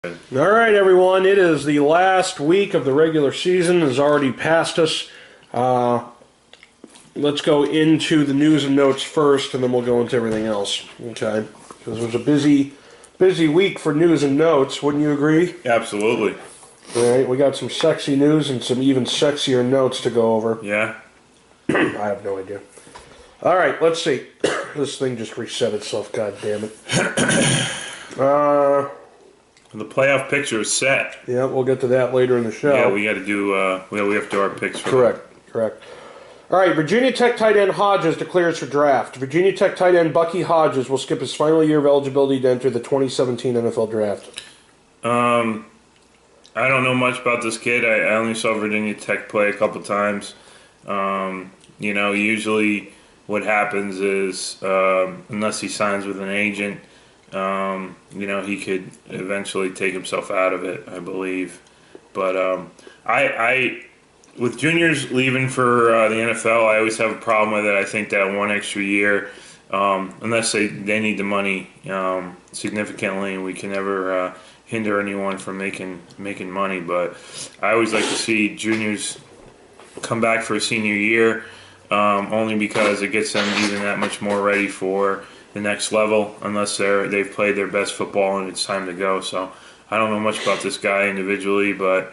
All right, everyone. It is the last week of the regular season. It has already passed us. Let's go into the news and notes first, and then we'll go into everything else. Okay? Because it was a busy week for news and notes. Wouldn't you agree? Absolutely. All right. We got some sexy news and some even sexier notes to go over. Yeah. I have no idea. All right. Let's see. This thing just reset itself. God damn it. The playoff picture is set. Yeah, we'll get to that later in the show. Yeah, we got to do. We have to do our picks for Correct. All right, Virginia Tech tight end Hodges declares for draft. Virginia Tech tight end Bucky Hodges will skip his final year of eligibility to enter the 2017 NFL Draft. I don't know much about this kid. I only saw Virginia Tech play a couple times. Usually what happens is unless he signs with an agent, he could eventually take himself out of it, I believe. But I with juniors leaving for the NFL, I always have a problem with it. I think that one extra year, unless they need the money significantly, and we can never hinder anyone from making money. But I always like to see juniors come back for a senior year, only because it gets them even that much more ready for the next level, unless they've played their best football and it's time to go. So I don't know much about this guy individually, but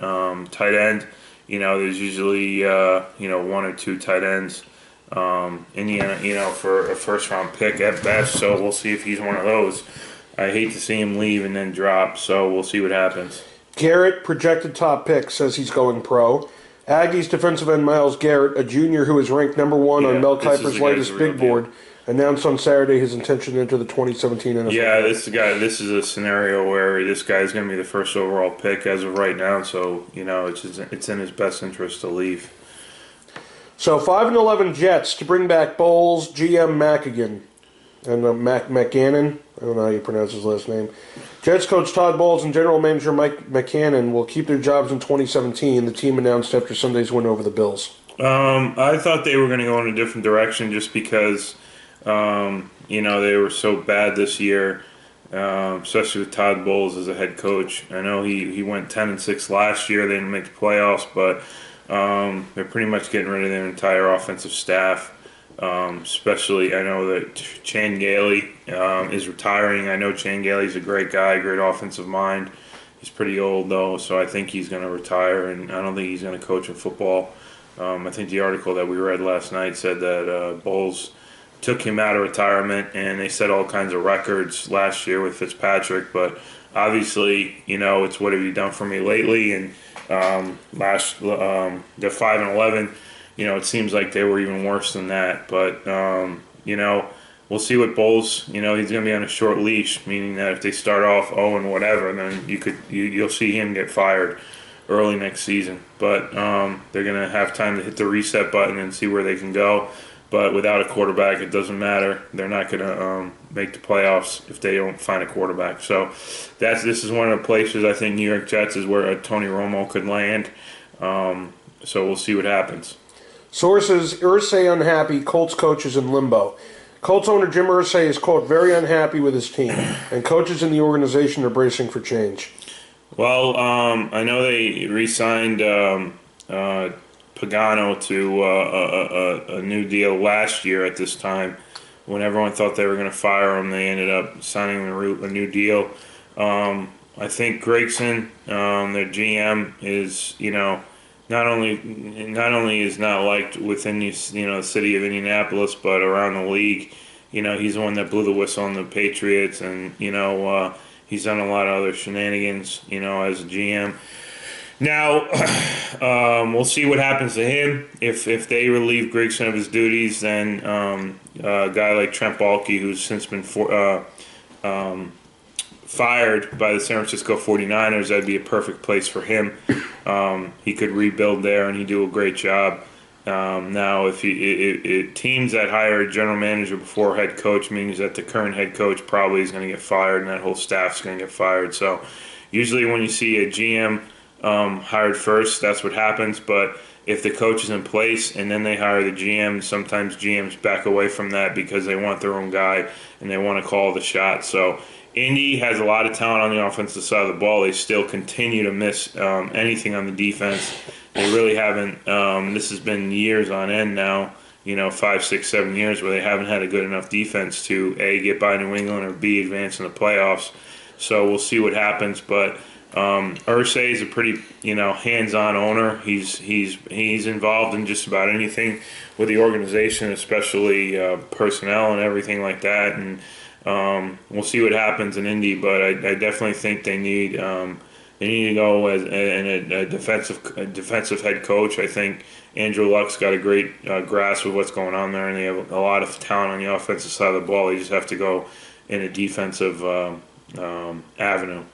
tight end, there's usually one or two tight ends for a first round pick at best. So we'll see if he's one of those. I hate to see him leave and then drop, so we'll see what happens. Garrett, projected top pick, says he's going pro. Aggies defensive end Myles Garrett, a junior who is ranked number one on Mel Kiper's latest big board, announced on Saturday his intention to enter the 2017 NFL. Yeah, this is a scenario where this guy is going to be the first overall pick as of right now, so it's in his best interest to leave. So 5-11 Jets to bring back Bowles, GM McAgan, and McGannon. I don't know how you pronounce his last name. Jets coach Todd Bowles and general manager Mike McCannon will keep their jobs in 2017, the team announced after Sunday's win over the Bills. I thought they were going to go in a different direction just because, they were so bad this year, especially with Todd Bowles as a head coach. I know he went 10-6 last year. They didn't make the playoffs, but they're pretty much getting rid of their entire offensive staff. Especially, I know that Chan Gailey is retiring. I know Chan Gailey's a great guy, great offensive mind. He's pretty old, though, so I think he's going to retire, and I don't think he's going to coach in football. I think the article that we read last night said that Bowles took him out of retirement, and they set all kinds of records last year with Fitzpatrick. But obviously, it's what have you done for me lately? And they're 5-11. It seems like they were even worse than that. But we'll see what Bowles. He's going to be on a short leash, meaning that if they start off 0 and whatever, then you'll see him get fired early next season. But they're going to have time to hit the reset button and see where they can go. But without a quarterback, it doesn't matter. They're not going to make the playoffs if they don't find a quarterback. So this is one of the places I think New York Jets is where Tony Romo could land. So we'll see what happens. Sources, Irsay unhappy, Colts coaches in limbo. Colts owner Jim Irsay is, quote, very unhappy with his team, and coaches in the organization are bracing for change. Well, I know they re-signed Pagano to a new deal last year at this time. When everyone thought they were going to fire him, they ended up signing a new deal. I think Gregson, their GM, is not only is not liked within the city of Indianapolis, but around the league. He's the one that blew the whistle on the Patriots, and he's done a lot of other shenanigans, as a GM. Now, we'll see what happens to him. If they relieve Gregson of his duties, then a guy like Trent Baalke, who's since been fired by the San Francisco 49ers, that'd be a perfect place for him. He could rebuild there, and he'd do a great job. Now, if teams that hire a general manager before head coach means that the current head coach probably is going to get fired, and that whole staff's going to get fired. So usually when you see a GM hired first, that's what happens. But if the coach is in place and then they hire the GM, sometimes GMs back away from that because they want their own guy and they want to call the shot. So Indy has a lot of talent on the offensive side of the ball. They still continue to miss anything on the defense. They really haven't. This has been years on end now. 5, 6, 7 years where they haven't had a good enough defense to A, get by New England, or B, advance in the playoffs. So we'll see what happens. But Irsay is a pretty hands-on owner. He's involved in just about anything with the organization, especially personnel and everything like that. And we'll see what happens in Indy. But I definitely think they need to go as a defensive head coach. I think Andrew Luck's got a great grasp of what's going on there, and they have a lot of talent on the offensive side of the ball. They just have to go in a defensive avenue.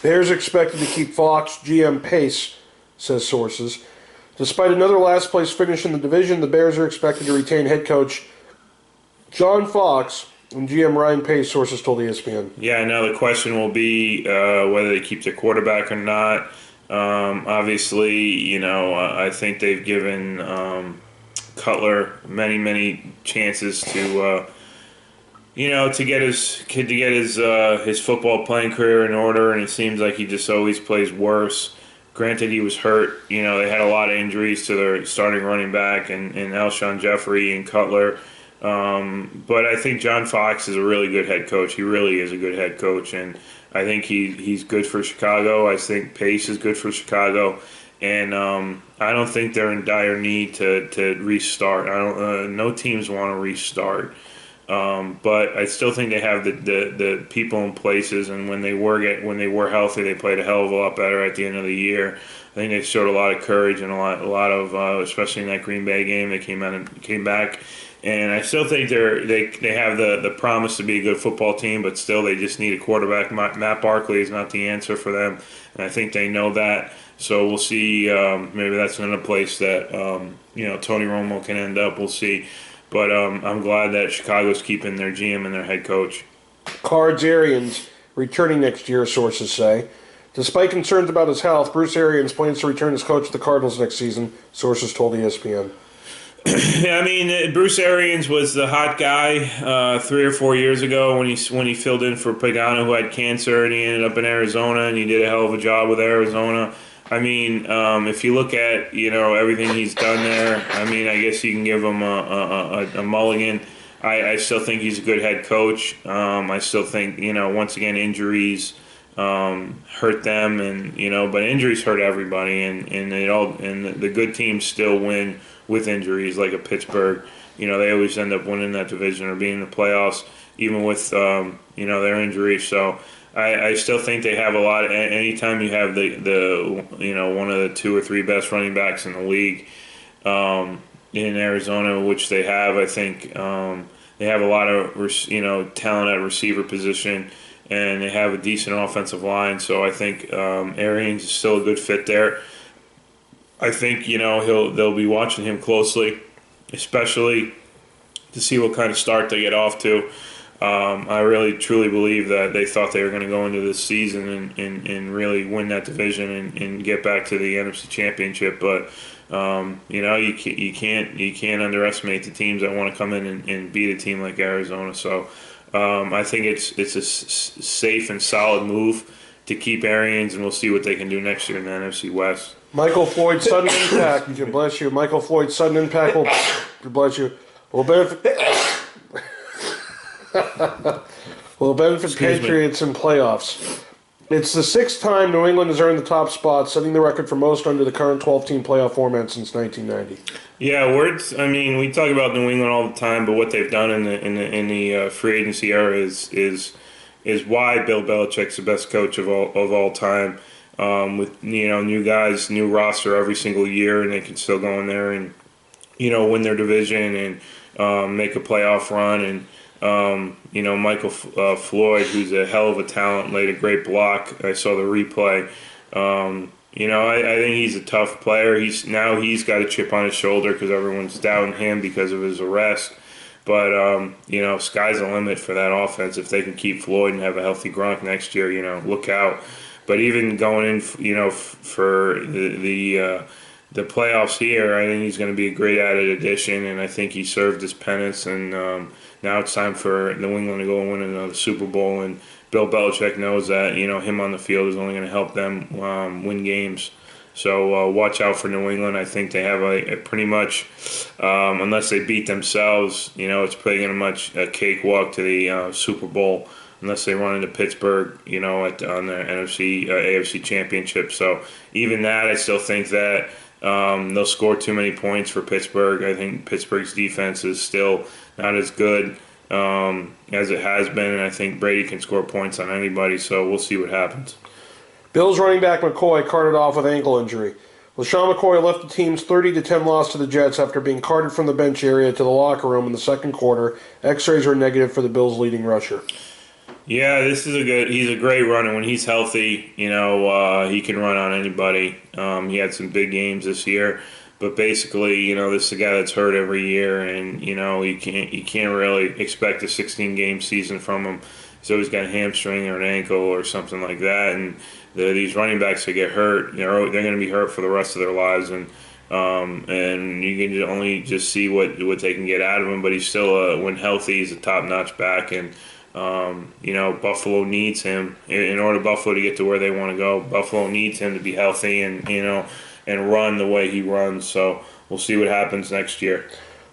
Bears expected to keep Fox GM Pace, says sources. Despite another last-place finish in the division, the Bears are expected to retain head coach John Fox and GM Ryan Pace, sources told ESPN. Yeah, now the question will be whether they keep their quarterback or not. Obviously, I think they've given Cutler many chances to get his football playing career in order, and it seems like he just always plays worse. Granted, he was hurt. They had a lot of injuries to their starting running back and Alshon Jeffrey and Cutler. But I think John Fox is a really good head coach. He really is a good head coach, and I think he's good for Chicago. I think Pace is good for Chicago, and I don't think they're in dire need to restart. No teams want to restart. But I still think they have the people in places, and when they were healthy, they played a hell of a lot better at the end of the year. I think they showed a lot of courage and a lot of especially in that Green Bay game, they came back, and I still think they have the promise to be a good football team, but still they just need a quarterback. Matt Barkley is not the answer for them, and I think they know that. So we'll see. Maybe that's another place that Tony Romo can end up. We'll see. But I'm glad that Chicago's keeping their GM and their head coach. Cards Arians returning next year, sources say. Despite concerns about his health, Bruce Arians plans to return as coach of the Cardinals next season, sources told ESPN. Yeah, I mean, Bruce Arians was the hot guy 3 or 4 years ago when he filled in for Pagano, who had cancer, and he ended up in Arizona, and he did a hell of a job with Arizona. I mean, if you look at everything he's done there, I mean, I guess you can give him a mulligan. I still think he's a good head coach. I still think once again injuries hurt them, and but injuries hurt everybody, and the good teams still win with injuries, like a Pittsburgh. They always end up winning that division or being in the playoffs, even with their injuries. So. I still think they have a lot. Anytime you have the one of the 2 or 3 best running backs in the league in Arizona, which they have, I think they have a lot of talent at receiver position, and they have a decent offensive line. So I think Arians is still a good fit there. I think they'll be watching him closely, especially to see what kind of start they get off to. I really truly believe that they thought they were going to go into this season and really win that division and get back to the NFC Championship. But you can't underestimate the teams that want to come in and beat a team like Arizona. So I think it's a safe and solid move to keep Arians, and we'll see what they can do next year in the NFC West. Michael Floyd's sudden impact. You can bless you. Michael Floyd's sudden impact will bless you. Will benefit. Will benefit Patriots in playoffs. It's the 6th time New England has earned the top spot, setting the record for most under the current 12-team playoff format since 1990. Yeah, we talk about New England all the time, but what they've done in the free agency era is why Bill Belichick's the best coach of all time. With new guys, new roster every single year, and they can still go in there and win their division and make a playoff run. And Michael Floyd, who's a hell of a talent, laid a great block. I saw the replay. I think he's a tough player. He's got a chip on his shoulder because everyone's doubting him because of his arrest. But sky's the limit for that offense. If they can keep Floyd and have a healthy Gronk next year, look out. But even going in, for the the playoffs here, I think he's going to be a great added addition, and I think he served his penance. And now it's time for New England to go and win another Super Bowl. And Bill Belichick knows that him on the field is only going to help them win games. So watch out for New England. I think they have a pretty much, unless they beat themselves, it's pretty much a cakewalk to the Super Bowl. Unless they run into Pittsburgh, on the AFC Championship. So even that, I still think that they'll score too many points for Pittsburgh. I think Pittsburgh's defense is still not as good as it has been, and I think Brady can score points on anybody. So we'll see what happens. Bills running back McCoy carted off with ankle injury. LaShawn McCoy left the team's 30-10 loss to the Jets after being carted from the bench area to the locker room in the second quarter. X-rays are negative for the Bills' leading rusher. Yeah, he's a great runner. When he's healthy, he can run on anybody. He had some big games this year, but basically, this is a guy that's hurt every year, and, you can't really expect a 16-game season from him. So he's got a hamstring or an ankle or something like that, and these running backs that get hurt, they're going to be hurt for the rest of their lives, and you can only just see what they can get out of him. But he's still, when healthy, he's a top-notch back, and Buffalo needs him in order for Buffalo to get to where they want to go. Buffalo needs him to be healthy and run the way he runs. So we'll see what happens next year.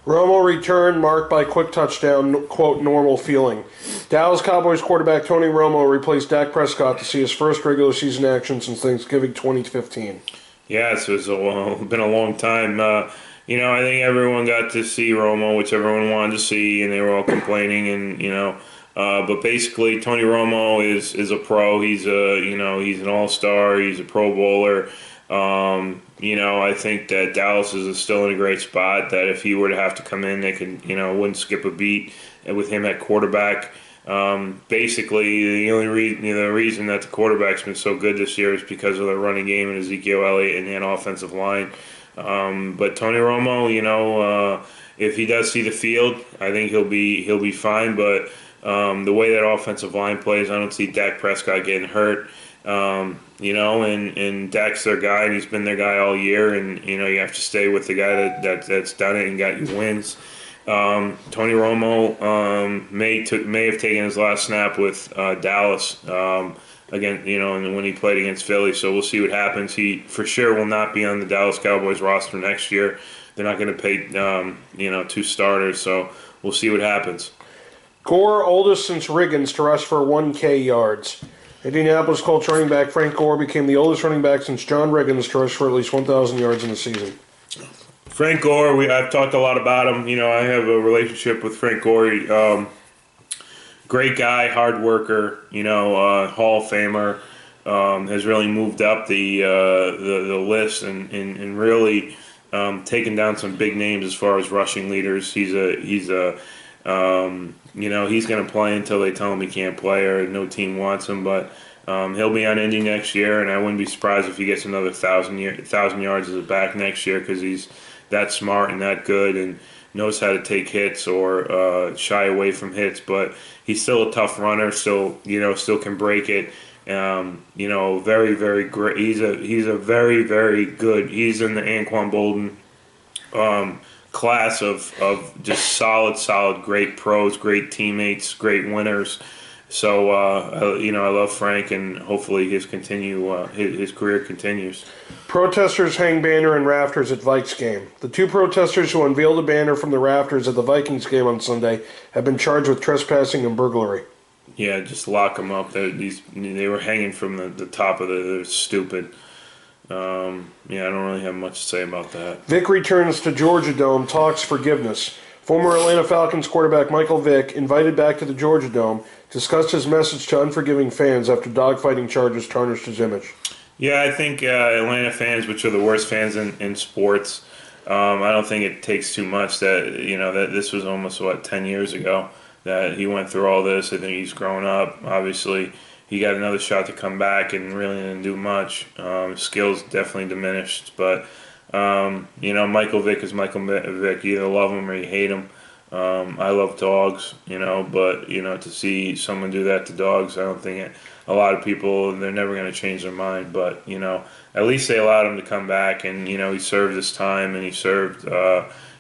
Romo return marked by quick touchdown, quote, normal feeling. Dallas Cowboys quarterback Tony Romo replaced Dak Prescott to see his first regular season action since Thanksgiving 2015. Yeah, it's been a long time. I think everyone got to see Romo, which everyone wanted to see, and they were all complaining, and but basically, Tony Romo is a pro. He's he's an all-star. He's a Pro Bowler. I think that Dallas is still in a great spot. That if he were to have to come in, they could, wouldn't skip a beat with him at quarterback. Basically, the reason that the quarterback's been so good this year is because of the running game and Ezekiel Elliott and that offensive line. But Tony Romo, if he does see the field, I think he'll be fine. But the way that offensive line plays, I don't see Dak Prescott getting hurt. And Dak's their guy, and he's been their guy all year. And you have to stay with the guy that's done it and got you wins. Tony Romo may have taken his last snap with Dallas again, and when he played against Philly. So we'll see what happens. He for sure will not be on the Dallas Cowboys roster next year. They're not going to pay two starters. So we'll see what happens. Gore, oldest since Riggins to rush for 1K yards. Indianapolis Colts running back Frank Gore became the oldest running back since John Riggins to rush for at least 1,000 yards in a season. Frank Gore, I've talked a lot about him. I have a relationship with Frank Gore. Great guy, hard worker. Hall of Famer. Has really moved up the list and really taken down some big names as far as rushing leaders. He's going to play until they tell him he can't play or no team wants him. But he'll be on Indy next year, and I wouldn't be surprised if he gets another 1,000 yards as a back next year because he's that smart and that good and knows how to take hits or shy away from hits. But he's still a tough runner. Still can break it. Very, very great. He's a very, very good. He's in the Anquan Bolden class of just solid, great pros, great teammates, great winners. So I love Frank, and hopefully his career continues. Protesters hang banner in rafters at Vikes game. The two protesters who unveiled a banner from the rafters at the Vikings game on Sunday have been charged with trespassing and burglary. Yeah, just lock them up. They were hanging from the top of they're stupid. I don't really have much to say about that. Vick returns to Georgia Dome, talks forgiveness. Former Atlanta Falcons quarterback Michael Vick, invited back to the Georgia Dome, discussed his message to unforgiving fans after dogfighting charges tarnished his image. Yeah, I think Atlanta fans, which are the worst fans in sports, I don't think it takes too much that this was almost 10 years ago that he went through all this. I think he's grown up. Obviously, he got another shot to come back and really didn't do much. Skills definitely diminished, but Michael Vick is Michael Vick. You either love him or you hate him. I love dogs, but to see someone do that to dogs, I don't think a lot of people, they're never going to change their mind. But at least they allowed him to come back, and he served his time and he served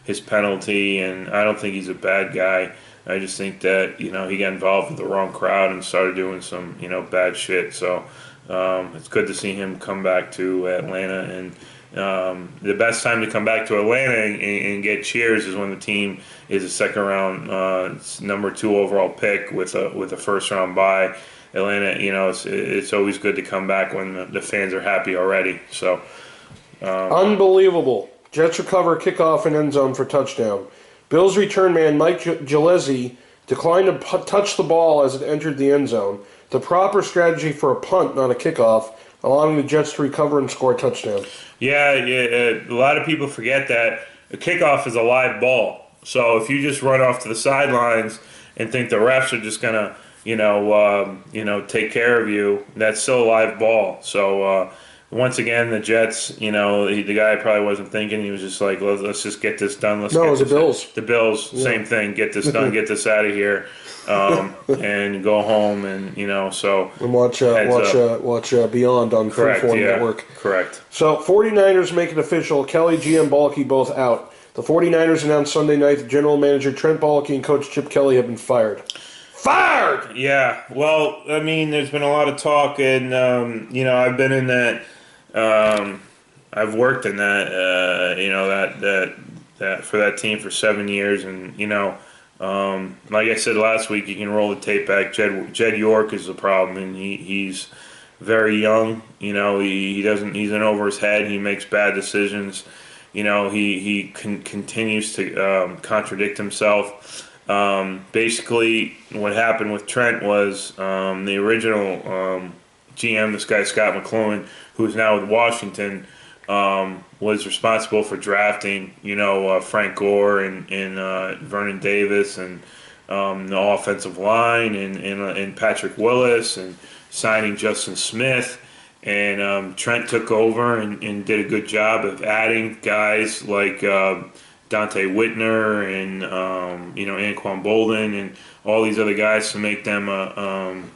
his penalty, and I don't think he's a bad guy. I just think that he got involved with the wrong crowd and started doing some bad shit. So it's good to see him come back to Atlanta, and the best time to come back to Atlanta and get cheers is when the team is a second round, number 2 overall pick with a first round bye. Atlanta, it's always good to come back when the fans are happy already. So Unbelievable. Jets recover kickoff and end zone for touchdown. Bills return man Mike Gillespie declined to touch the ball as it entered the end zone. The proper strategy for a punt, not a kickoff, allowing the Jets to recover and score a touchdown. yeah, a lot of people forget that a kickoff is a live ball. So if you just run off to the sidelines and think the refs are just gonna take care of you, that's still a live ball. So once again, the Jets, the guy probably wasn't thinking. He was just like, let's just get this done. No, it was the Bills. The Bills, yeah. Same thing. Get this done. Get this out of here, and go home. And so and watch Beyond on Freeform Network. Correct. So 49ers make it official. Kelly, GM, Balky both out. The 49ers announced Sunday night that general manager Trent Baalke and coach Chip Kelly have been fired. Fired! Yeah. Well, I mean, there's been a lot of talk, and I've been in that. I've worked in that. That for that team for 7 years, and like I said last week, you can roll the tape back. Jed York is the problem, and he's very young. He doesn't. He's in over his head. He makes bad decisions. He continues to contradict himself. Basically, what happened with Trent was the original GM, this guy Scott McLoughlin, who is now with Washington, was responsible for drafting, Frank Gore and Vernon Davis and the offensive line and Patrick Willis and signing Justin Smith. And Trent took over and did a good job of adding guys like Dante Whitner and Anquan Bolden and all these other guys to make them and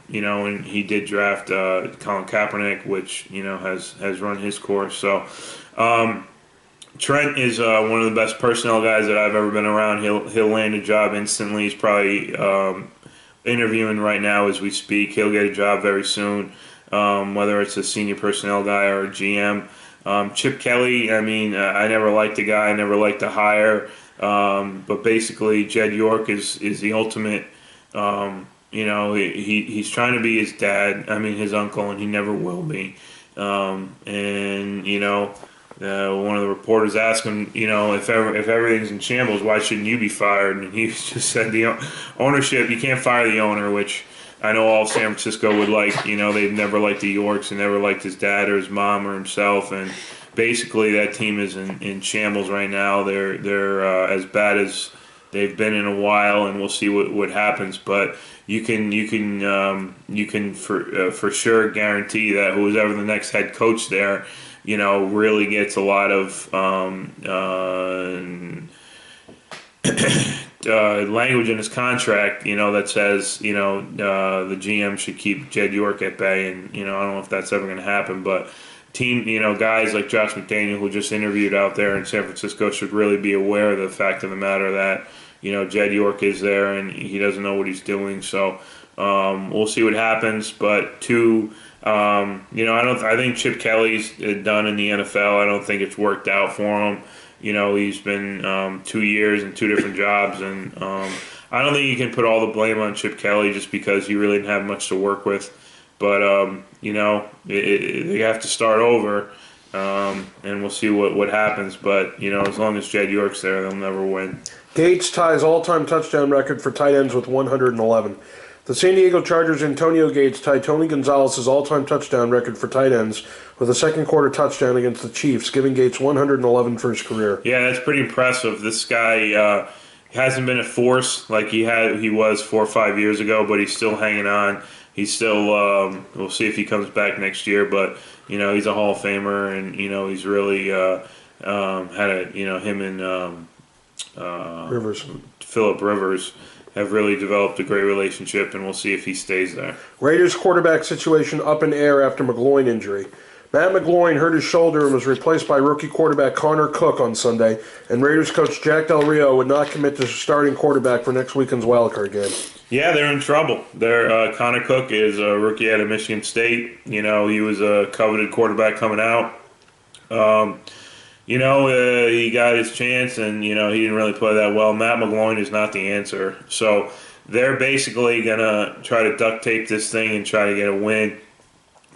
he did draft Colin Kaepernick, which has run his course. So Trent is one of the best personnel guys that I've ever been around. He'll land a job instantly. He's probably interviewing right now as we speak. He'll get a job very soon, whether it's a senior personnel guy or a GM. Chip Kelly, I mean, I never liked the guy. I never liked the hire. But basically, Jed York is the ultimate. He's trying to be his dad. I mean, his uncle, and he never will be. One of the reporters asked him, if everything's in shambles, why shouldn't you be fired? And he just said, the ownership, you can't fire the owner, which I know all of San Francisco would like. They've never liked the Yorks and never liked his dad or his mom or himself. And basically, that team is in shambles right now. They're as bad as they've been in a while, and we'll see what happens. But you can for sure guarantee that whoever the next head coach there, really gets a lot of language in his contract, that says, the GM should keep Jed York at bay, and I don't know if that's ever going to happen, but team, guys like Josh McDaniel, who just interviewed out there in San Francisco, should really be aware of the fact of the matter that Jed York is there and he doesn't know what he's doing. So we'll see what happens. But I think Chip Kelly's done in the NFL. I don't think it's worked out for him. He's been 2 years in 2 different jobs, and I don't think you can put all the blame on Chip Kelly just because he really didn't have much to work with. But they have to start over, and we'll see what happens. But as long as Jed York's there, they'll never win. Gates ties all-time touchdown record for tight ends with 111. The San Diego Chargers' Antonio Gates tied Tony Gonzalez's all-time touchdown record for tight ends with a second-quarter touchdown against the Chiefs, giving Gates 111 for his career. Yeah, that's pretty impressive. This guy hasn't been a force like he was 4 or 5 years ago, but he's still hanging on. He's still. We'll see if he comes back next year, but he's a Hall of Famer, and he's really had a him and Rivers. Phillip Rivers, have really developed a great relationship, and we'll see if he stays there. Raiders quarterback situation up in air after Mclovein injury. Matt Mclovein hurt his shoulder and was replaced by rookie quarterback Connor Cook on Sunday, and Raiders coach Jack Del Rio would not commit to starting quarterback for next weekend's wildcard game. Yeah, they're in trouble. Connor Cook is a rookie out of Michigan State. He was a coveted quarterback coming out. He got his chance, and, he didn't really play that well. Matt Mclovein is not the answer. So they're basically going to try to duct tape this thing and try to get a win.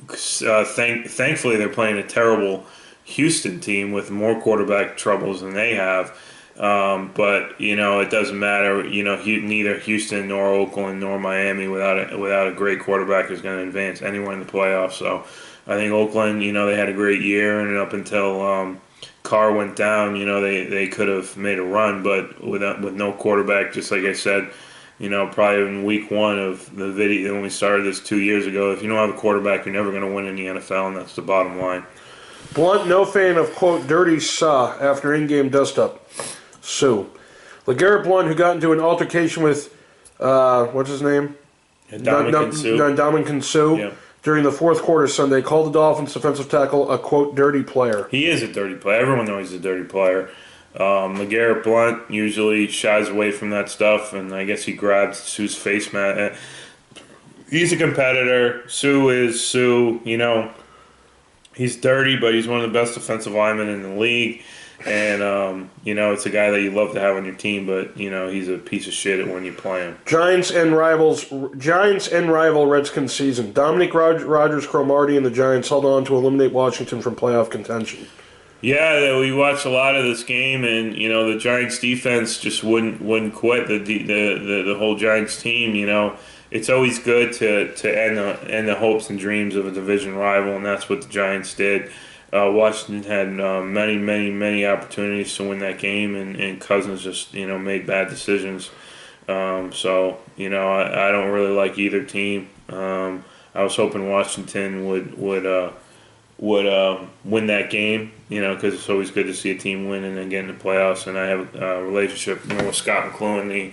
Thankfully, they're playing a terrible Houston team with more quarterback troubles than they have. But it doesn't matter. Neither Houston nor Oakland nor Miami without a great quarterback is going to advance anywhere in the playoffs. So I think Oakland, they had a great year, and up until Carr went down, they could have made a run, but with no quarterback, just like I said, probably in week one of the video when we started this 2 years ago, if you don't have a quarterback, you're never going to win in the NFL, and that's the bottom line. Blunt, no fan of, quote, dirty saw after in-game dust-up. Sue. LeGarrette Blunt, who got into an altercation with, what's his name? Ndamukong Suh. Yeah. During the fourth quarter Sunday, called the Dolphins defensive tackle a, quote, dirty player. He is a dirty player. Everyone knows he's a dirty player. LeGarrette Blunt usually shies away from that stuff, and I guess he grabbed Sue's face mat. He's a competitor. Sue is Sue. He's dirty, but he's one of the best defensive linemen in the league. And, it's a guy that you love to have on your team, but, he's a piece of shit when you play him. Giants and rival Redskins season. Dominic Rodgers, Cromartie, and the Giants held on to eliminate Washington from playoff contention. Yeah, we watched a lot of this game, and, the Giants defense just wouldn't quit. The whole Giants team, it's always good to end the hopes and dreams of a division rival, and that's what the Giants did. Washington had many opportunities to win that game, and Cousins just made bad decisions. I don't really like either team. I was hoping Washington would win that game, because it's always good to see a team win and then get in the playoffs. And I have a relationship with Scott McLuhan, the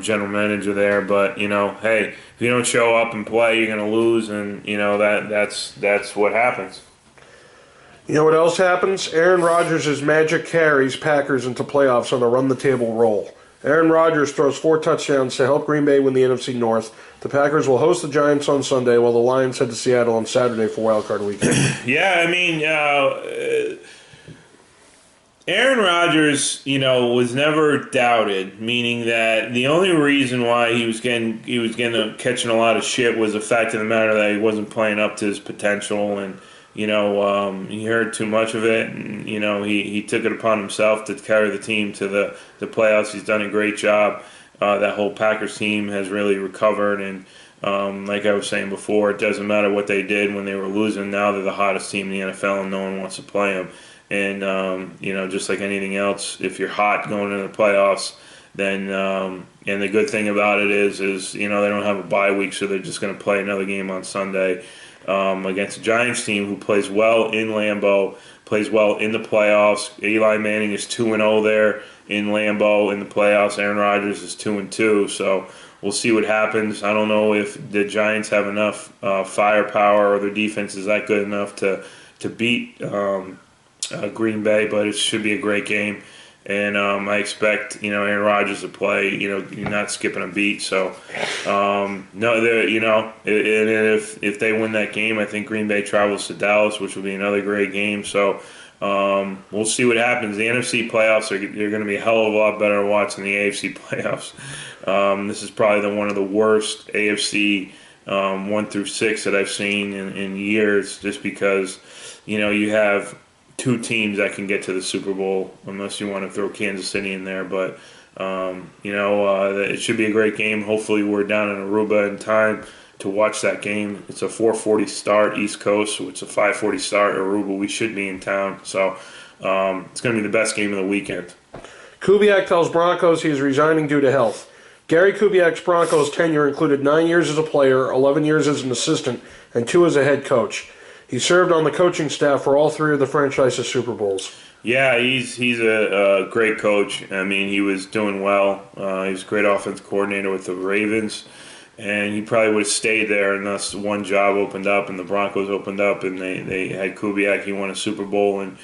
general manager there. But hey, if you don't show up and play, you're going to lose, and that's what happens. You know what else happens? Aaron Rodgers' magic carries Packers into playoffs on a run-the-table roll. Aaron Rodgers throws 4 touchdowns to help Green Bay win the NFC North. The Packers will host the Giants on Sunday, while the Lions head to Seattle on Saturday for Wildcard Weekend. Yeah, Aaron Rodgers, was never doubted, meaning that the only reason why he was catching a lot of shit was the fact of the matter that he wasn't playing up to his potential, and he heard too much of it, and he took it upon himself to carry the team to the playoffs. He's done a great job. That whole Packers team has really recovered, and like I was saying before, it doesn't matter what they did when they were losing. Now they're the hottest team in the NFL, and no one wants to play them. And just like anything else, if you're hot going into the playoffs, then and the good thing about it is they don't have a bye week, so they're just going to play another game on Sunday. Against a Giants team who plays well in Lambeau, plays well in the playoffs. Eli Manning is 2-0 there in Lambeau in the playoffs. Aaron Rodgers is 2-2. So we'll see what happens. I don't know if the Giants have enough firepower, or their defense is that good enough to beat Green Bay, but it should be a great game. And I expect Aaron Rodgers to play. You're not skipping a beat. So and if they win that game, I think Green Bay travels to Dallas, which will be another great game. So we'll see what happens. The NFC playoffs are going to be a hell of a lot better to watch than the AFC playoffs. This is probably one of the worst AFC 1 through 6 that I've seen in years, just because you have 2 teams that can get to the Super Bowl, unless you want to throw Kansas City in there. But, it should be a great game. Hopefully we're down in Aruba in time to watch that game. It's a 4:40 start East Coast, so it's a 5:40 start Aruba. We should be in town. So it's going to be the best game of the weekend. Kubiak tells Broncos he is resigning due to health. Gary Kubiak's Broncos tenure included 9 years as a player, 11 years as an assistant, and 2 as a head coach. He served on the coaching staff for all three of the franchise's Super Bowls. Yeah, he's a great coach. I mean, he was doing well. He was a great offensive coordinator with the Ravens, and he probably would have stayed there unless one job opened up and the Broncos opened up and they had Kubiak. He won a Super Bowl, and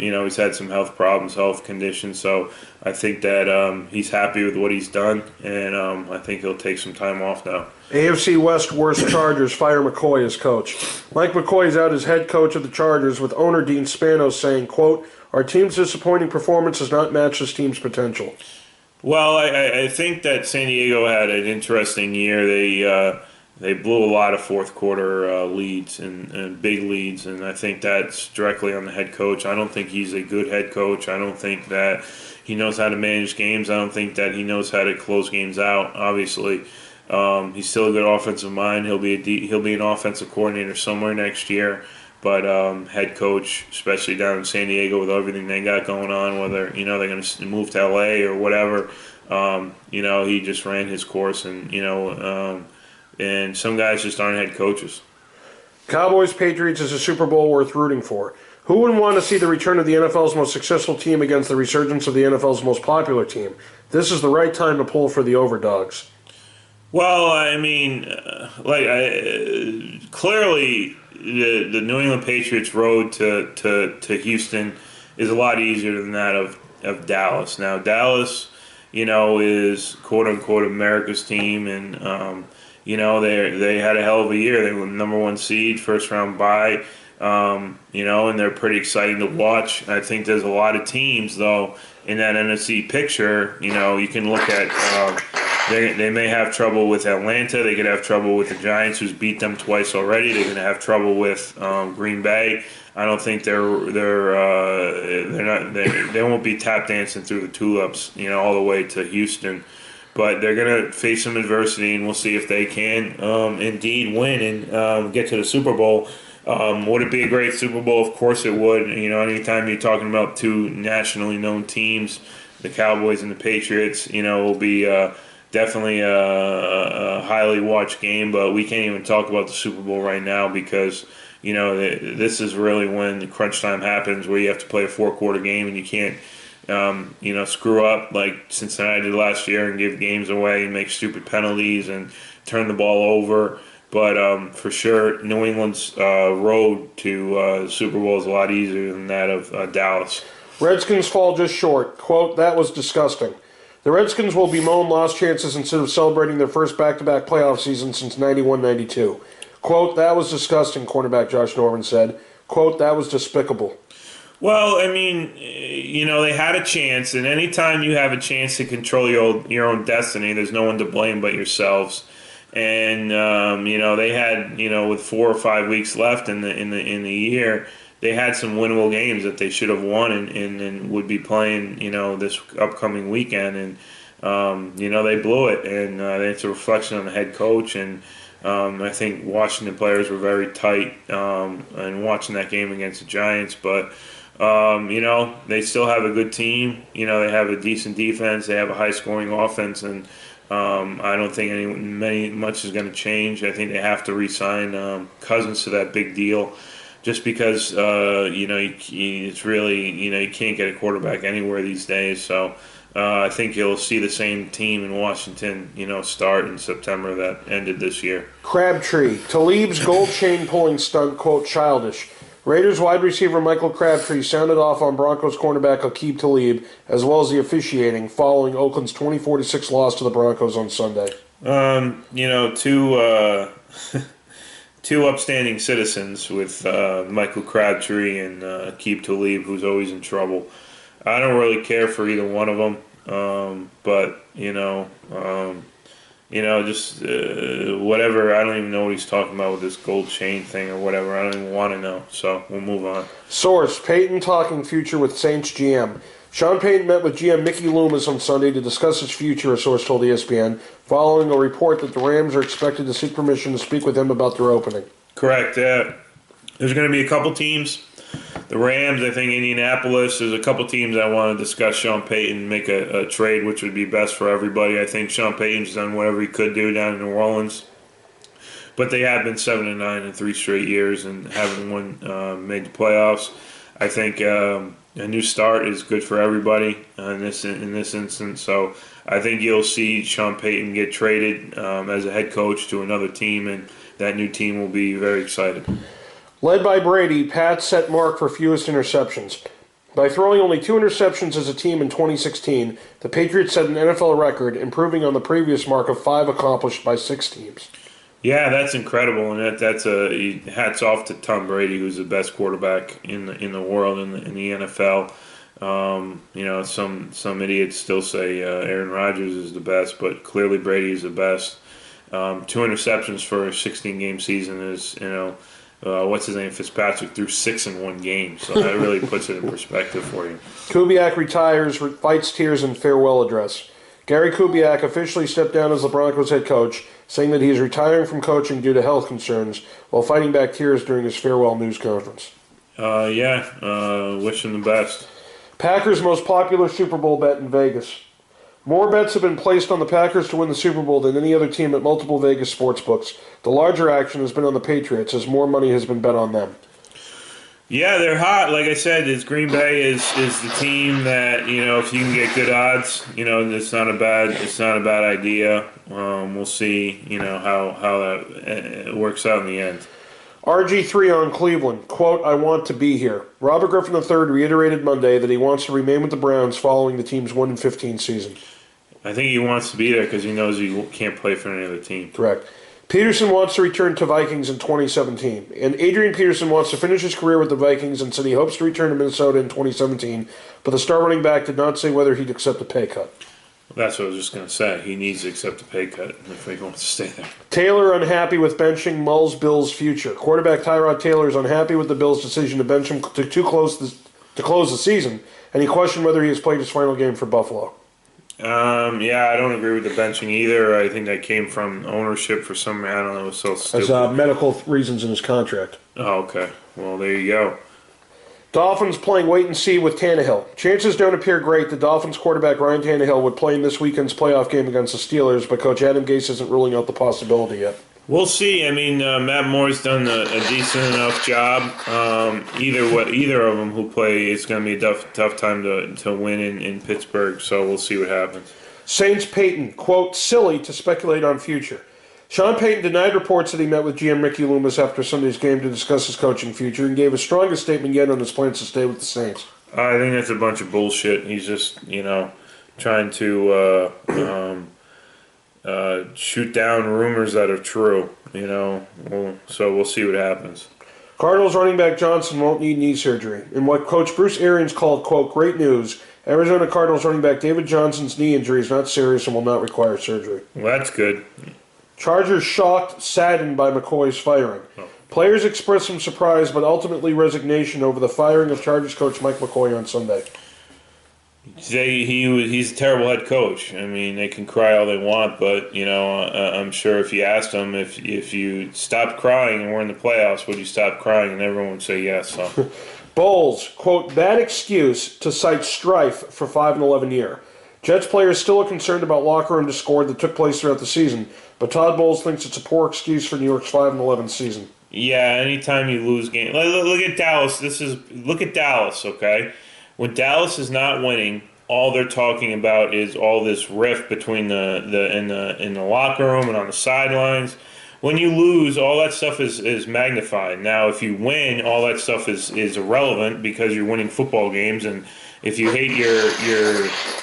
he's had some health problems, health conditions. So I think that he's happy with what he's done, and I think he'll take some time off now. AFC West worst Chargers fire McCoy as coach. Mike McCoy is out as head coach of the Chargers, with owner Dean Spanos saying, quote, "Our team's disappointing performance does not match this team's potential." Well, I think that San Diego had an interesting year. They blew a lot of fourth quarter leads and big leads, and I think that's directly on the head coach. I don't think he's a good head coach. I don't think that he knows how to manage games. I don't think that he knows how to close games out. Obviously, he's still a good offensive mind. He'll be an offensive coordinator somewhere next year. But head coach, especially down in San Diego with everything they got going on, whether they're going to move to LA or whatever, he just ran his course, and some guys just aren't head coaches. Cowboys Patriots is a Super Bowl worth rooting for. Who wouldn't want to see the return of the NFL's most successful team against the resurgence of the NFL's most popular team? This is the right time to pull for the overdogs. Well, I mean, clearly the New England Patriots road to Houston is a lot easier than that of Dallas. Now, Dallas, is quote unquote America's team, and they had a hell of a year. They were the number one seed, first round bye. And they're pretty exciting to watch. I think there's a lot of teams though in that NFC picture. You can look at. They may have trouble with Atlanta. They could have trouble with the Giants, who's beat them twice already. They're going to have trouble with Green Bay. I don't think they won't be tap dancing through the tulips, all the way to Houston. But they're going to face some adversity, and we'll see if they can indeed win and get to the Super Bowl. Would it be a great Super Bowl? Of course it would. Anytime you're talking about two nationally known teams, the Cowboys and the Patriots, will be. Definitely a highly watched game, but we can't even talk about the Super Bowl right now because, this is really when the crunch time happens where you have to play a four-quarter game and you can't, screw up like Cincinnati did last year and give games away and make stupid penalties and turn the ball over. But for sure, New England's road to the Super Bowl is a lot easier than that of Dallas. Redskins fall just short. Quote, "That was disgusting." The Redskins will bemoan lost chances instead of celebrating their first back-to-back playoff season since 91-92. Quote, "That was disgusting," cornerback Josh Norman said. Quote, "That was despicable." Well, I mean, they had a chance, and anytime you have a chance to control your own destiny, there's no one to blame but yourselves. And they had, with 4 or 5 weeks left in the year, they had some winnable games that they should have won and would be playing, this upcoming weekend. And, they blew it. And it's a reflection on the head coach. And I think Washington players were very tight and watching that game against the Giants. But, they still have a good team. They have a decent defense. They have a high-scoring offense. And I don't think much is going to change. I think they have to re-sign Cousins to that big deal. Just because it's really you can't get a quarterback anywhere these days, so I think you'll see the same team in Washington start in September that ended this year. Crabtree, Talib's gold chain pulling stunt, quote, "childish." Raiders wide receiver Michael Crabtree sounded off on Broncos cornerback Aqib Talib, as well as the officiating, following Oakland's 24-6 loss to the Broncos on Sunday. Two upstanding citizens with Michael Crabtree and Aqib Talib, who's always in trouble. I don't really care for either one of them, but just whatever. I don't even know what he's talking about with this gold chain thing or whatever. I don't even want to know. So we'll move on. Source: Peyton talking future with Saints GM. Sean Payton met with GM Mickey Loomis on Sunday to discuss his future, a source told ESPN, following a report that the Rams are expected to seek permission to speak with him about their opening. Correct. There's going to be a couple teams. The Rams, I think Indianapolis. There's a couple teams I want to discuss Sean Payton and make a trade, which would be best for everybody. I think Sean Payton's done whatever he could do down in New Orleans. but they have been 7-9 in 3 straight years and haven't made the playoffs. I think a new start is good for everybody in this instance. So I think you'll see Sean Payton get traded as a head coach to another team, and that new team will be very excited. Led by Brady, Pats set mark for fewest interceptions. By throwing only 2 interceptions as a team in 2016, the Patriots set an NFL record, improving on the previous mark of 5 accomplished by 6 teams. Yeah, that's incredible, and that's a hats off to Tom Brady, who's the best quarterback in the world in the NFL. Some idiots still say Aaron Rodgers is the best, but clearly Brady is the best. 2 interceptions for a 16-game season is what's his name? Fitzpatrick threw 6 in 1 game, so that really puts it in perspective for you. Kubiak retires, fights tears in farewell address. Gary Kubiak officially stepped down as the Broncos head coach, saying that he is retiring from coaching due to health concerns, while fighting back tears during his farewell news conference. Wish him the best. Packers' most popular Super Bowl bet in Vegas. More bets have been placed on the Packers to win the Super Bowl than any other team at multiple Vegas sportsbooks. The larger action has been on the Patriots, as more money has been bet on them. Yeah, they're hot. Like I said, Green Bay is the team that if you can get good odds, it's not a bad idea. We'll see how that works out in the end. RG3 on Cleveland, quote, "I want to be here." Robert Griffin III reiterated Monday that he wants to remain with the Browns following the team's 1-15 season. I think he wants to be there because he knows he can't play for any other team. Correct. Peterson wants to return to Vikings in 2017. And Adrian Peterson wants to finish his career with the Vikings and said he hopes to return to Minnesota in 2017, but the star running back did not say whether he'd accept a pay cut. That's what I was just going to say. He needs to accept a pay cut if he wants to stay there. Taylor unhappy with benching Mull's Bills' future. Quarterback Tyrod Taylor is unhappy with the Bills' decision to bench him to close the season, and he questioned whether he has played his final game for Buffalo. I don't agree with the benching either. I think that came from ownership for some reason. I don't know. It was so stupid. As medical reasons in his contract. Oh, okay. Well, there you go. Dolphins playing wait and see with Tannehill. Chances don't appear great that Dolphins quarterback Ryan Tannehill would play in this weekend's playoff game against the Steelers, but Coach Adam Gase isn't ruling out the possibility yet. We'll see. I mean, Matt Moore's done a decent enough job. Either of them who play, it's going to be a tough time to win in Pittsburgh, so we'll see what happens. Saints Payton, quote, "silly to speculate on future." Sean Payton denied reports that he met with GM Ricky Loomis after Sunday's game to discuss his coaching future and gave his strongest statement yet on his plans to stay with the Saints. I think that's a bunch of bullshit. He's just, trying to shoot down rumors that are true, so we'll see what happens. Cardinals running back Johnson won't need knee surgery. In what Coach Bruce Arians called, quote, "great news," Arizona Cardinals running back David Johnson's knee injury is not serious and will not require surgery. Well, that's good. Chargers shocked, saddened by McCoy's firing. Oh. Players expressed some surprise, but ultimately resignation over the firing of Chargers coach Mike McCoy on Sunday. He's a terrible head coach. I mean, they can cry all they want, but I'm sure if you asked them if you stopped crying and we're in the playoffs, would you stop crying? And everyone would say yes. So. Bowles, quote, "bad excuse to cite strife for 5-11 year." Jets players still are concerned about locker room discord that took place throughout the season, but Todd Bowles thinks it's a poor excuse for New York's 5-11 season. Yeah, anytime you lose games, look at Dallas. Look at Dallas. Okay, when Dallas is not winning, all they're talking about is all this rift between in the locker room and on the sidelines. When you lose, all that stuff is magnified. Now, if you win, all that stuff is irrelevant because you're winning football games. And if you hate your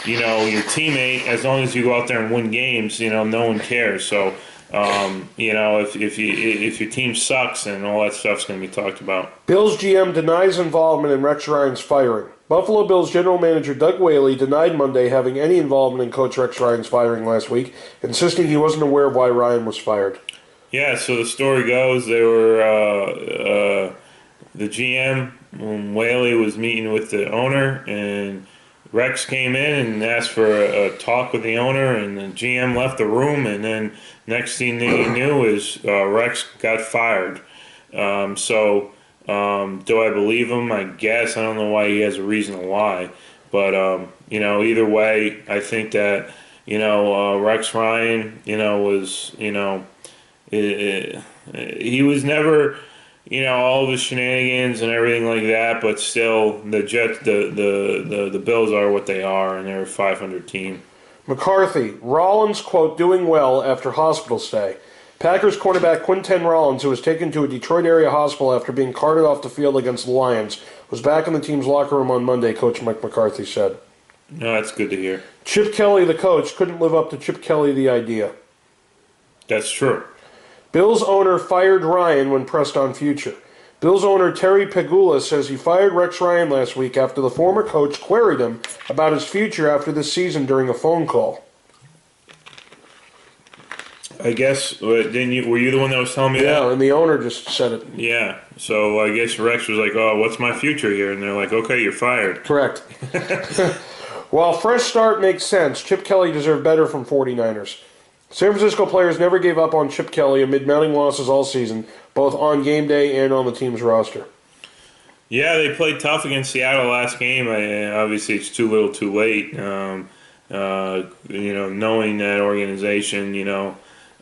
teammate, as long as you go out there and win games, no one cares. So, if your team sucks, and all that stuff's going to be talked about. Bills GM denies involvement in Rex Ryan's firing. Buffalo Bills general manager Doug Whaley denied Monday having any involvement in Coach Rex Ryan's firing last week, insisting he wasn't aware of why Ryan was fired. Yeah, so the story goes they were the GM when Whaley was meeting with the owner, and Rex came in and asked for a talk with the owner, and the GM left the room, and then next thing they knew is Rex got fired. Do I believe him? I guess. I don't know why he has a reason to lie. But, either way, I think that, Rex Ryan, he was never, all of his shenanigans and everything like that. But still, the Jets, the Bills are what they are, and they're a 500 team. McCarthy, Rollins, quote, doing well after hospital stay. Packers cornerback Quinten Rollins, who was taken to a Detroit area hospital after being carted off the field against the Lions, was back in the team's locker room on Monday, Coach Mike McCarthy said. No, that's good to hear. Chip Kelly, the coach, couldn't live up to Chip Kelly, the idea. That's true. Bills owner fired Ryan when pressed on future. Bills owner Terry Pegula says he fired Rex Ryan last week after the former coach queried him about his future after this season during a phone call. I guess, were you the one that was telling me that? Yeah, and the owner just said it. Yeah, so I guess Rex was like, oh, what's my future here? And they're like, okay, you're fired. Correct. While fresh start makes sense, Chip Kelly deserved better from 49ers. San Francisco players never gave up on Chip Kelly amid mounting losses all season, both on game day and on the team's roster. Yeah, they played tough against Seattle last game. Obviously, it's too little too late. Knowing that organization,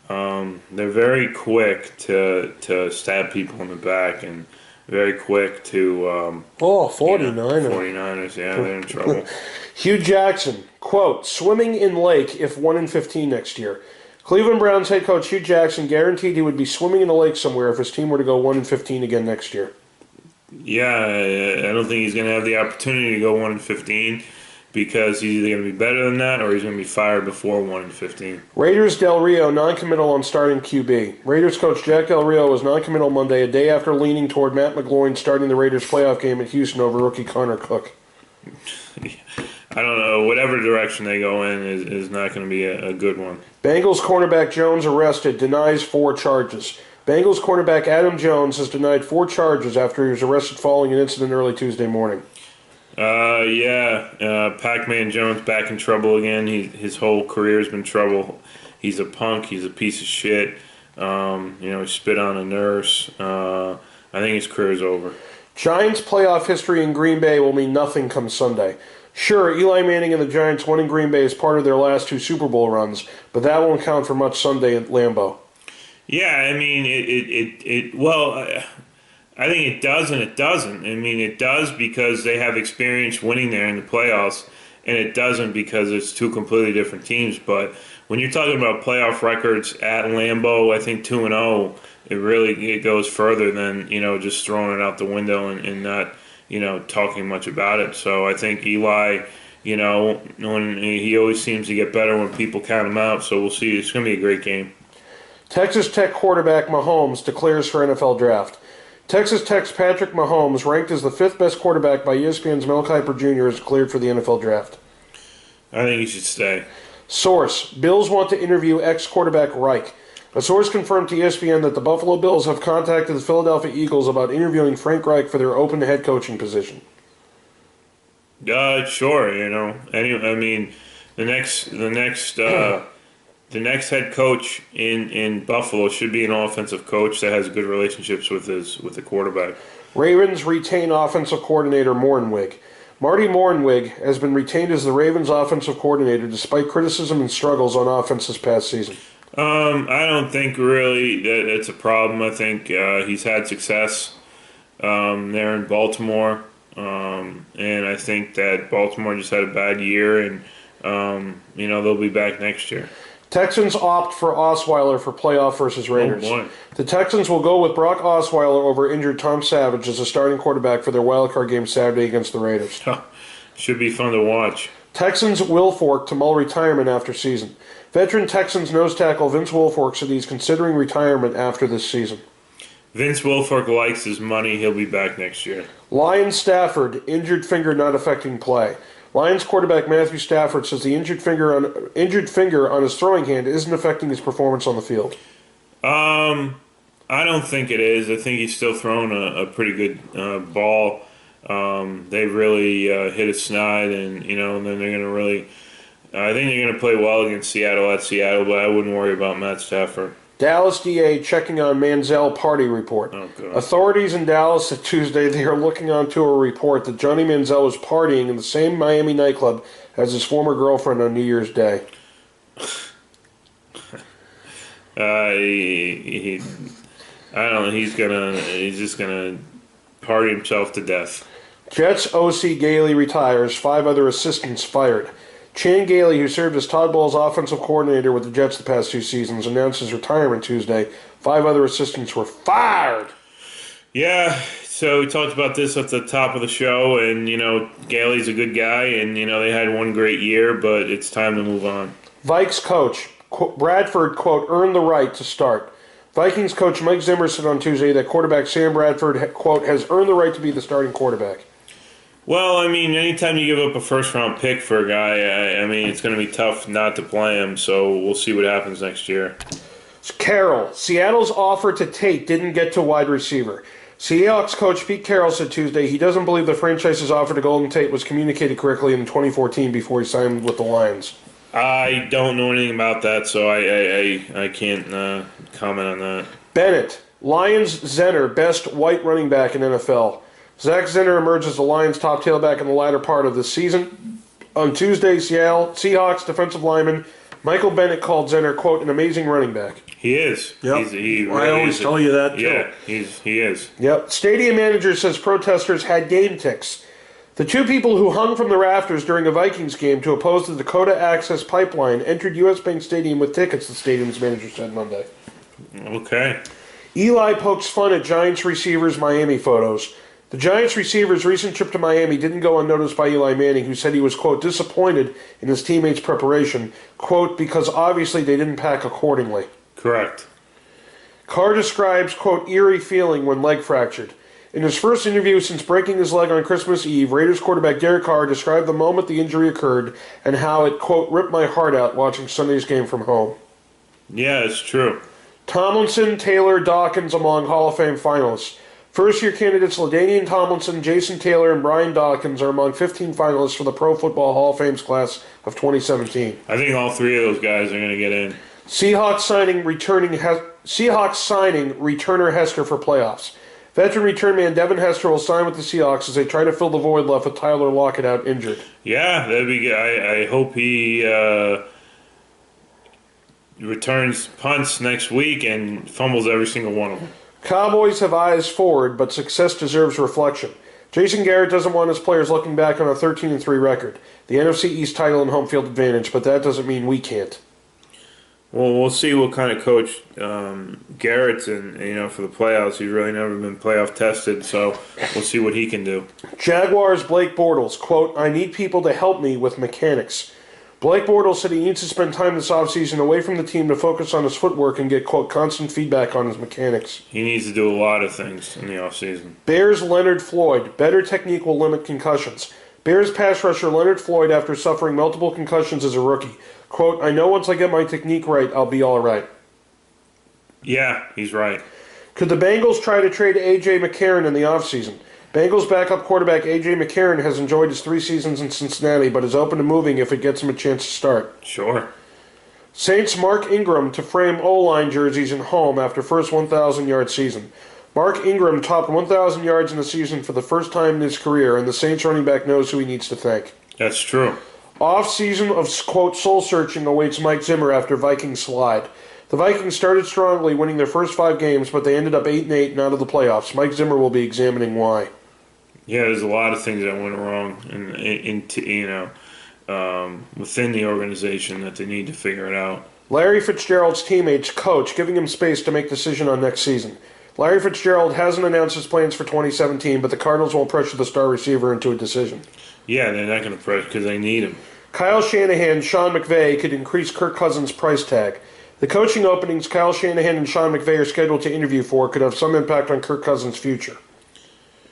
they're very quick to stab people in the back and very quick to... 49ers. 49ers, yeah, they're in trouble. Hugh Jackson, quote, swimming in lake if 1-15 next year. Cleveland Browns head coach Hugh Jackson guaranteed he would be swimming in the lake somewhere if his team were to go 1-15 again next year. Yeah, I don't think he's going to have the opportunity to go 1-15 because he's either going to be better than that or he's going to be fired before 1-15. Raiders Del Rio non-committal on starting QB. Raiders coach Jack Del Rio was non-committal Monday, a day after leaning toward Matt Mclovein starting the Raiders playoff game at Houston over rookie Connor Cook. I don't know. Whatever direction they go in is not going to be a good one. Bengals cornerback Jones arrested, denies 4 charges. Bengals cornerback Adam Jones has denied 4 charges after he was arrested following an incident early Tuesday morning. Pac-Man Jones back in trouble again. His whole career has been trouble. He's a punk. He's a piece of shit. He spit on a nurse. I think his career's over. Giants' playoff history in Green Bay will mean nothing come Sunday. Sure, Eli Manning and the Giants won in Green Bay as part of their last 2 Super Bowl runs, but that won't count for much Sunday at Lambeau. Yeah, I mean, I think it does and it doesn't. I mean, it does because they have experience winning there in the playoffs, and it doesn't because it's 2 completely different teams. But when you're talking about playoff records at Lambeau, I think 2-0, it goes further than, just throwing it out the window and not, talking much about it. So I think Eli, when he always seems to get better when people count him out. So we'll see. It's going to be a great game. Texas Tech quarterback Mahomes declares for NFL draft. Texas Tech's Patrick Mahomes, ranked as the 5th best quarterback by ESPN's Mel Kiper Jr., is cleared for the NFL draft. I think he should stay. Source, Bills want to interview ex-quarterback Reich. A source confirmed to ESPN that the Buffalo Bills have contacted the Philadelphia Eagles about interviewing Frank Reich for their open head coaching position. Sure, the next head coach in Buffalo should be an offensive coach that has good relationships with the quarterback. Ravens retain offensive coordinator Mornwig. Marty Mornwig has been retained as the Ravens offensive coordinator despite criticism and struggles on offense this past season. I don't think really that it's a problem. I think he's had success there in Baltimore, and I think that Baltimore just had a bad year, and they'll be back next year. Texans opt for Osweiler for playoff versus Raiders. Oh boy. The Texans will go with Brock Osweiler over injured Tom Savage as a starting quarterback for their wildcard game Saturday against the Raiders. Should be fun to watch. Texans Wilfork to mull retirement after season. Veteran Texans nose tackle Vince Wilfork said he's considering retirement after this season. Vince Wilfork likes his money. He'll be back next year. Lions Stafford, injured finger not affecting play. Lions quarterback Matthew Stafford says the injured finger on his throwing hand isn't affecting his performance on the field. I don't think it is. I think he's still throwing a pretty good ball. They really hit a snide, and then they're going to really. I think they're going to play well against Seattle at Seattle, but I wouldn't worry about Matt Stafford. Dallas DA checking on Manziel party report. Oh, God. Authorities in Dallas said Tuesday they are looking onto a report that Johnny Manziel was partying in the same Miami nightclub as his former girlfriend on New Year's Day. I don't know. He's just gonna party himself to death. Jets OC Gailey retires, 5 other assistants fired. Chan Gailey, who served as Todd Bowles' offensive coordinator with the Jets the past 2 seasons, announced his retirement Tuesday. 5 other assistants were fired. Yeah, so we talked about this at the top of the show, and Gailey's a good guy, and they had one great year, but it's time to move on. Vikes coach Bradford, quote, earned the right to start. Vikings coach Mike Zimmer said on Tuesday that quarterback Sam Bradford, quote, has earned the right to be the starting quarterback. Well, I mean, anytime you give up a first-round pick for a guy, I mean, it's going to be tough not to play him, so we'll see what happens next year. Carroll, Seattle's offer to Tate didn't get to wide receiver. Seahawks coach Pete Carroll said Tuesday he doesn't believe the franchise's offer to Golden Tate was communicated correctly in 2014 before he signed with the Lions. I don't know anything about that, so I can't comment on that. Bennett, Lions Zenner, best white running back in NFL. Zach Zenner emerged as the Lions' top tailback in the latter part of the season. On Tuesday, Seahawks defensive lineman Michael Bennett called Zenner, quote, an amazing running back. He is. Yep. I always tell you that, too. Yeah, he is. Yep. Stadium manager says protesters had game ticks. The 2 people who hung from the rafters during a Vikings game to oppose the Dakota Access Pipeline entered U.S. Bank Stadium with tickets, the stadium's manager said Monday. Okay. Eli pokes fun at Giants receivers' Miami photos. The Giants receiver's recent trip to Miami didn't go unnoticed by Eli Manning, who said he was, quote, disappointed in his teammates' preparation, quote, because obviously they didn't pack accordingly. Correct. Carr describes, quote, eerie feeling when leg fractured. In his first interview since breaking his leg on Christmas Eve, Raiders quarterback Derek Carr described the moment the injury occurred and how it, quote, ripped my heart out watching Sunday's game from home. Yeah, it's true. Tomlinson, Taylor, Dawkins among Hall of Fame finalists. First-year candidates LaDainian Tomlinson, Jason Taylor, and Brian Dawkins are among 15 finalists for the Pro Football Hall of Fame's class of 2017. I think all 3 of those guys are going to get in. Seahawks signing returner Hester for playoffs. Veteran return man Devin Hester will sign with the Seahawks as they try to fill the void left with Tyler Lockett out injured. Yeah, that'd be good. I hope he returns punts next week and fumbles every single one of them. Cowboys have eyes forward, but success deserves reflection. Jason Garrett doesn't want his players looking back on a 13-3 record. The NFC East title and home field advantage, but that doesn't mean we can't. Well, we'll see what kind of coach Garrett's in, for the playoffs. He's really never been playoff tested, so we'll see what he can do. Jaguars' Blake Bortles, quote, I need people to help me with mechanics. Blake Bortles said he needs to spend time this offseason away from the team to focus on his footwork and get, quote, constant feedback on his mechanics. He needs to do a lot of things in the offseason. Bears' Leonard Floyd, better technique will limit concussions. Bears pass rusher Leonard Floyd after suffering multiple concussions as a rookie. Quote, I know once I get my technique right, I'll be all right. Yeah, he's right. Could the Bengals try to trade A.J. McCarron in the offseason? Bengals backup quarterback A.J. McCarron has enjoyed his 3 seasons in Cincinnati, but is open to moving if it gets him a chance to start. Sure. Saints Mark Ingram to frame O-line jerseys in home after first 1,000-yard season. Mark Ingram topped 1,000 yards in the season for the first time in his career, and the Saints running back knows who he needs to thank. That's true. Off-season of, quote, soul-searching awaits Mike Zimmer after Vikings slide. The Vikings started strongly, winning their first 5 games, but they ended up 8-8 and out of the playoffs. Mike Zimmer will be examining why. Yeah, there's a lot of things that went wrong within the organization that they need to figure it out. Larry Fitzgerald's teammates coach giving him space to make decision on next season. Larry Fitzgerald hasn't announced his plans for 2017, but the Cardinals won't pressure the star receiver into a decision. Yeah, they're not going to pressure because they need him. Kyle Shanahan, Sean McVay could increase Kirk Cousins' price tag. The coaching openings Kyle Shanahan and Sean McVay are scheduled to interview for could have some impact on Kirk Cousins' future.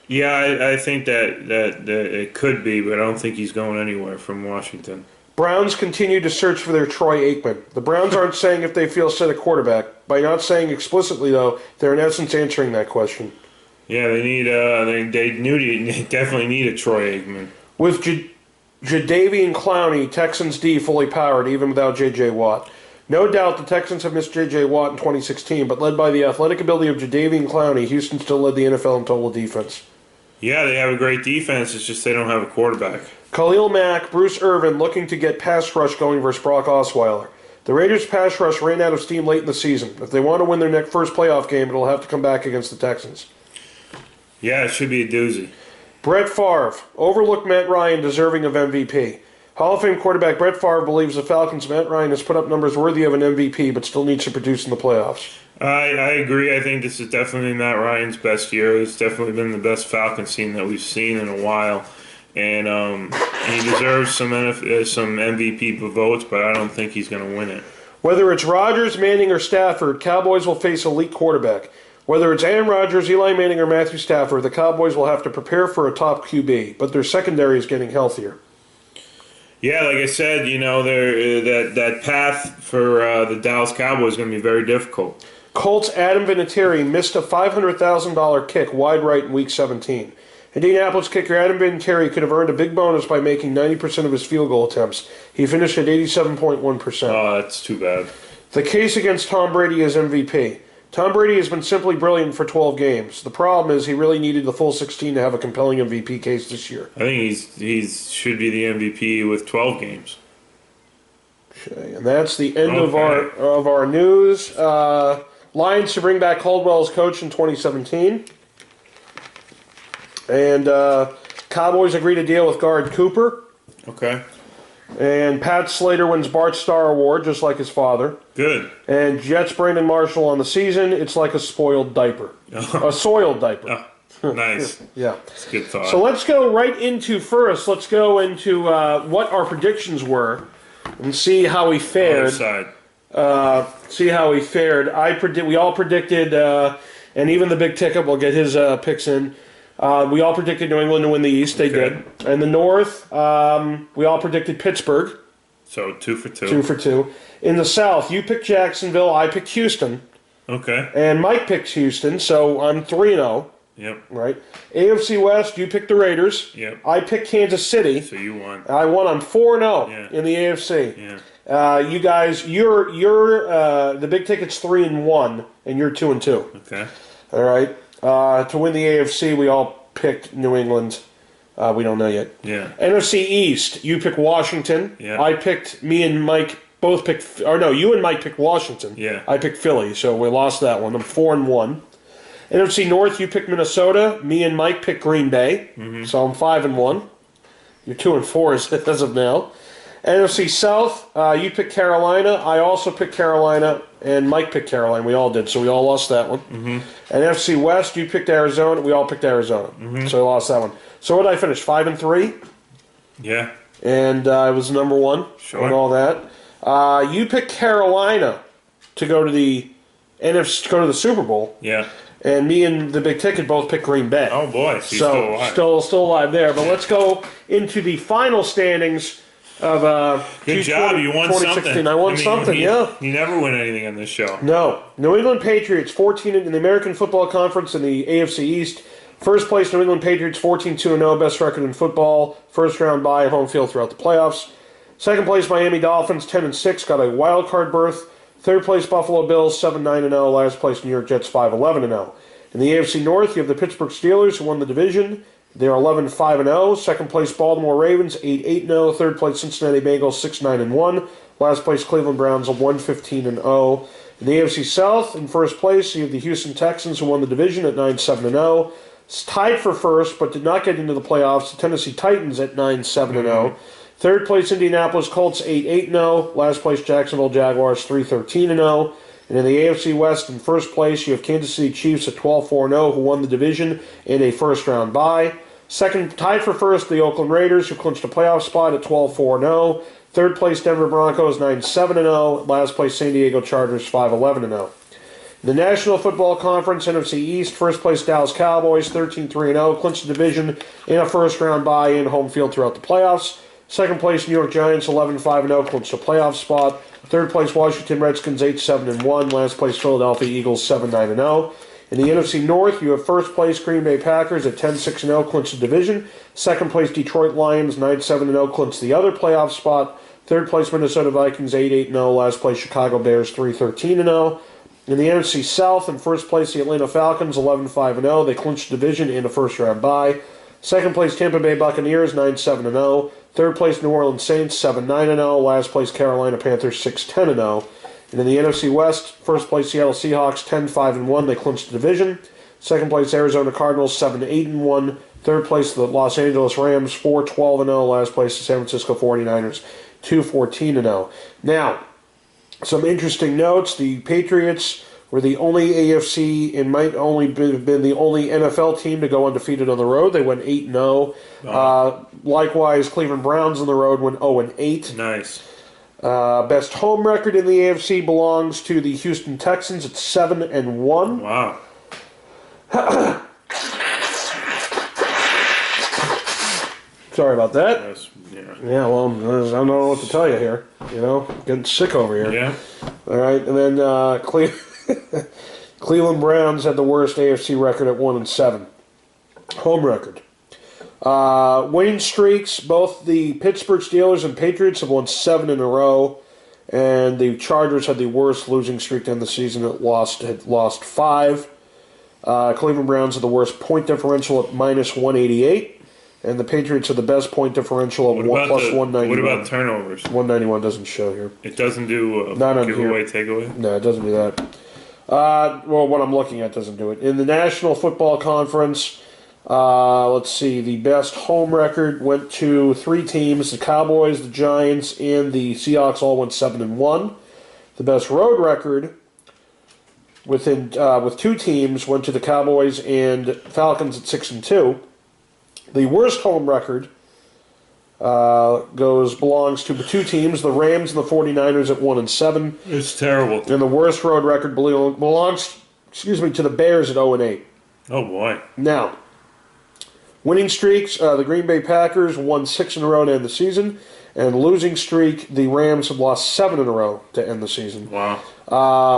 Yeah, I think that it could be, but I don't think he's going anywhere from Washington. Browns continue to search for their Troy Aikman. The Browns aren't saying if they feel set at quarterback. By not saying explicitly, though, they're in essence answering that question. Yeah, they need. They definitely need a Troy Aikman. With Jadeveon Clowney, Texans D fully powered, even without J.J. Watt. No doubt the Texans have missed J.J. Watt in 2016, but led by the athletic ability of Jadeveon Clowney, Houston still led the NFL in total defense. Yeah, they have a great defense. It's just they don't have a quarterback. Khalil Mack, Bruce Irvin looking to get pass rush going versus Brock Osweiler. The The Raiders' pass rush ran out of steam late in the season. If they want to win their next first playoff game, it'll have to come back against the Texans. Yeah, it should be a doozy. Brett Favre, overlooked Matt Ryan deserving of MVP. Hall of Fame quarterback Brett Favre believes the Falcons' Matt Ryan has put up numbers worthy of an MVP, but still needs to produce in the playoffs. I agree. I think this is definitely Matt Ryan's best year. It's definitely been the best Falcons team that we've seen in a while. And he deserves some MVP votes, but I don't think he's going to win it. Whether it's Rodgers, Manning, or Stafford, Cowboys will face elite quarterback. Whether it's Aaron Rodgers, Eli Manning, or Matthew Stafford, the Cowboys will have to prepare for a top QB, but their secondary is getting healthier. Yeah, like I said, that path for the Dallas Cowboys is going to be very difficult. Colts' Adam Vinatieri missed a $500,000 kick wide right in Week 17. Indianapolis kicker Adam Vinatieri could have earned a big bonus by making 90% of his field goal attempts. He finished at 87.1%. Oh, that's too bad. The case against Tom Brady as MVP. Tom Brady has been simply brilliant for 12 games. The problem is he really needed the full 16 to have a compelling MVP case this year. I think he should be the MVP with 12 games. Okay, and that's the end of our news. Lions to bring back Caldwell as coach in 2017. And Cowboys agree to deal with guard Cooper. Okay. And Pat Slater wins Bart Starr Award, just like his father. Good. And Jets Brandon Marshall on the season. It's like a spoiled diaper. A soiled diaper. Oh, nice. Yeah. That's a good thought. So let's go right into what our predictions were and see how we fared. See how we fared. We all predicted, and even the big ticket will get his picks in. We all predicted New England to win the East. They did. And the North, we all predicted Pittsburgh. So 2 for 2. 2 for 2. In the South, you picked Jacksonville. I picked Houston. Okay. And Mike picked Houston, so I'm 3-0. Yep. Right. AFC West, you picked the Raiders. Yep. I picked Kansas City. So you won. I won. I'm 4-0 in the AFC. Yeah. You guys, you're the big ticket's 3-1, and you're 2-2. Okay. All right. To win the AFC, we all picked New England. We don't know yet. Yeah. NFC East, you picked Washington. Yeah. Me and Mike both picked, or no, you and Mike picked Washington. Yeah. I picked Philly, so we lost that one. I'm 4-1. NFC North, you picked Minnesota. Me and Mike picked Green Bay. Mm-hmm. So I'm 5-1. You're 2-4 as of now. NFC South, you picked Carolina. I also picked Carolina, and Mike picked Carolina. We all did, so we all lost that one. Mm-hmm. And NFC West, you picked Arizona. We all picked Arizona, so we lost that one. So what did I finish? 5-3. Yeah. And I was number one and all that. You picked Carolina to go to the NFC, to go to the Super Bowl. Yeah. And me and the big ticket both picked Green Bay. Oh boy, so still alive there. But let's go into the final standings of good job. You won 2016. something. I won something. Yeah. You never win anything on this show. No. New England Patriots 14 in the American Football Conference in the AFC East. First place, New England Patriots 14-2-0, best record in football. First round bye at home field throughout the playoffs. Second place, Miami Dolphins 10-6, got a wild card berth. Third place, Buffalo Bills 7-9-0. Last place, New York Jets 5-11-0. In the AFC North, you have the Pittsburgh Steelers who won the division. They are 11-5-0. Second place, Baltimore Ravens 8-8-0. Third place, Cincinnati Bengals 6-9-1. Last place, Cleveland Browns 1-15-0. In the AFC South, in first place, you have the Houston Texans who won the division at 9-7-0. Tied for first, but did not get into the playoffs. The Tennessee Titans at 9-7-0. Third place, Indianapolis Colts 8-8-0. Last place, Jacksonville Jaguars 3-13-0. And in the AFC West, in first place, you have Kansas City Chiefs at 12-4-0, who won the division in a first-round bye. Second, tied for first, the Oakland Raiders, who clinched a playoff spot at 12-4-0. Third place, Denver Broncos 9-7-0. Last place, San Diego Chargers 5-11-0. The National Football Conference, NFC East, first place Dallas Cowboys 13-3-0, clinched the division in a first-round bye in home field throughout the playoffs. Second place, New York Giants 11-5-0, clinched a playoff spot. Third place, Washington Redskins 8-7-1. Last place, Philadelphia Eagles 7-9-0. In the NFC North, you have first place Green Bay Packers at 10-6-0, clinched the division. Second place, Detroit Lions 9-7-0, clinched the other playoff spot. Third place, Minnesota Vikings 8-8-0. Last place, Chicago Bears 3-13-0. In the NFC South, in first place, the Atlanta Falcons 11-5-0. They clinched the division in a first-round bye. Second place, Tampa Bay Buccaneers 9-7-0. Third place, New Orleans Saints, 7-9-0. Last place, Carolina Panthers, 6-10-0. And in the NFC West, first place, Seattle Seahawks, 10-5-1. They clinched the division. Second place, Arizona Cardinals, 7-8-1. Third place, the Los Angeles Rams, 4-12-0. Last place, the San Francisco 49ers, 2-14-0. Now, some interesting notes. The Patriots were the only AFC and might only have been the only NFL team to go undefeated on the road. They went 8-0. Likewise, Cleveland Browns on the road went 0-8. Nice. Best home record in the AFC belongs to the Houston Texans at 7-1. Wow. Sorry about that. Yeah, well, I don't know what to tell you here. Getting sick over here. Yeah. All right, and then Cleveland Browns had the worst AFC record at 1-7. Home record. Winning streaks, both the Pittsburgh Steelers and Patriots have won 7 in a row, and the Chargers had the worst losing streak to end the season. It had lost 5. Cleveland Browns had the worst point differential at -188, and the Patriots had the best point differential of +191. What about turnovers? 191 doesn't show here. It doesn't do giveaway, takeaway? No, it doesn't do that. Well, what I'm looking at doesn't do it. In the National Football Conference, let's see, the best home record went to 3 teams. The Cowboys, the Giants, and the Seahawks all went 7-1. The best road record with 2 teams went to the Cowboys and Falcons at 6-2. The worst home record belongs to 2 teams, the Rams and the 49ers at 1-7. It's terrible. And the worst road record belongs to the Bears at 0-8. Oh boy. Now, winning streaks, the Green Bay Packers won 6 in a row to end the season, and losing streak, the Rams have lost 7 in a row to end the season. Wow.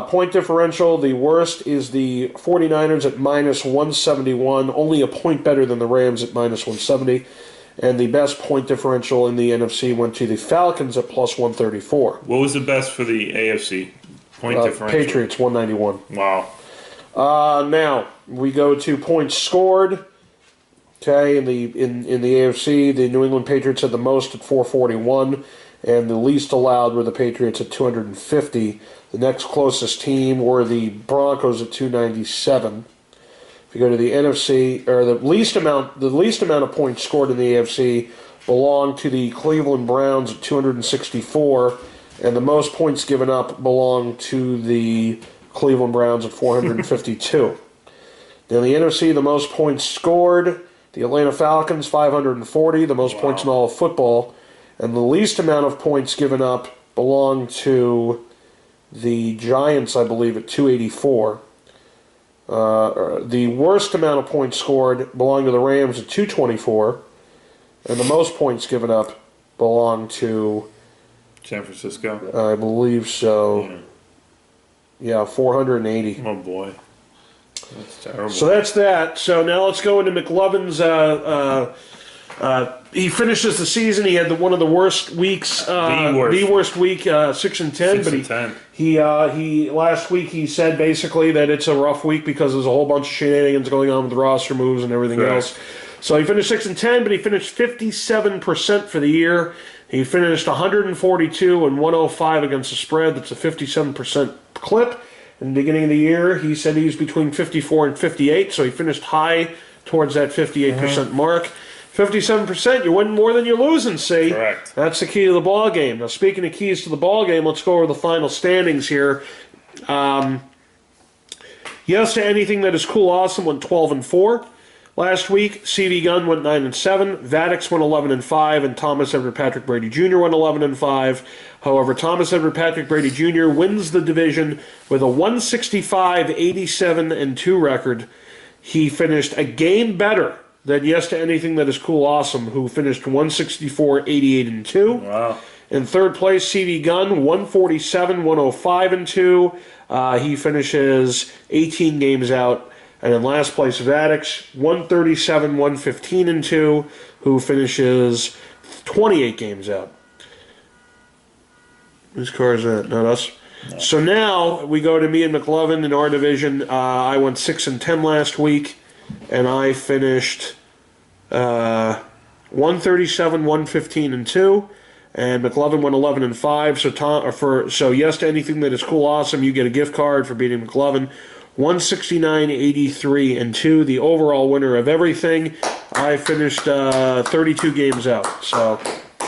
Point differential, the worst is the 49ers at -171, only a point better than the Rams at -170. And the best point differential in the NFC went to the Falcons at +134. What was the best for the AFC? Point differential? Patriots, 191. Wow. Now, we go to points scored. Okay, in the AFC, the New England Patriots had the most at 441, and the least allowed were the Patriots at 250. The next closest team were the Broncos at 297. If you go to the NFC, or the least amount of points scored in the AFC belonged to the Cleveland Browns at 264, and the most points given up belonged to the Cleveland Browns at 452. Now, in the NFC, the most points scored, the Atlanta Falcons, 540, the most points in all of football, and the least amount of points given up belonged to the Giants, I believe, at 284. The worst amount of points scored belonged to the Rams at 224, and the most points given up belonged to San Francisco. I believe so. Yeah, 480. Oh boy, that's terrible. So that's that. So now let's go into Mclovein's. He finishes the season. He had one of the worst weeks. The worst week, 6-10. But he last week he said basically that it's a rough week because there's a whole bunch of shenanigans going on with the roster moves and everything else. So he finished 6-10, but he finished 57% for the year. He finished 142 and 105 against the spread. That's a 57% clip. In the beginning of the year, he said he was between 54 and 58, so he finished high towards that 58% mark. 57%, you're winning more than you're losing, see? Correct. That's the key to the ball game. Now, speaking of keys to the ball game, let's go over the final standings here. Yes to anything that is cool, awesome went 12-4. Last week, C.V. Gunn went 9-7, Vadix went 11-5, and Thomas Edward Patrick Brady Jr. went 11-5. However, Thomas Edward Patrick Brady Jr. wins the division with a 165-87-2 record. He finished a game better than yes to anything that is cool, awesome, who finished 164-88-2. Wow. In third place, C.V. Gunn, 147-105-2. He finishes 18 games out. And in last place, Vadix, 137-115-2, who finishes 28 games out. Whose car is that? Not us. No. So now we go to me and Mclovein in our division. I went 6-10 last week, and I finished 137, 115, and 2. And Mclovein went 11 and 5. So yes to anything that is cool, awesome. You get a gift card for beating Mclovein. 169, 83, and 2. The overall winner of everything. I finished 32 games out. So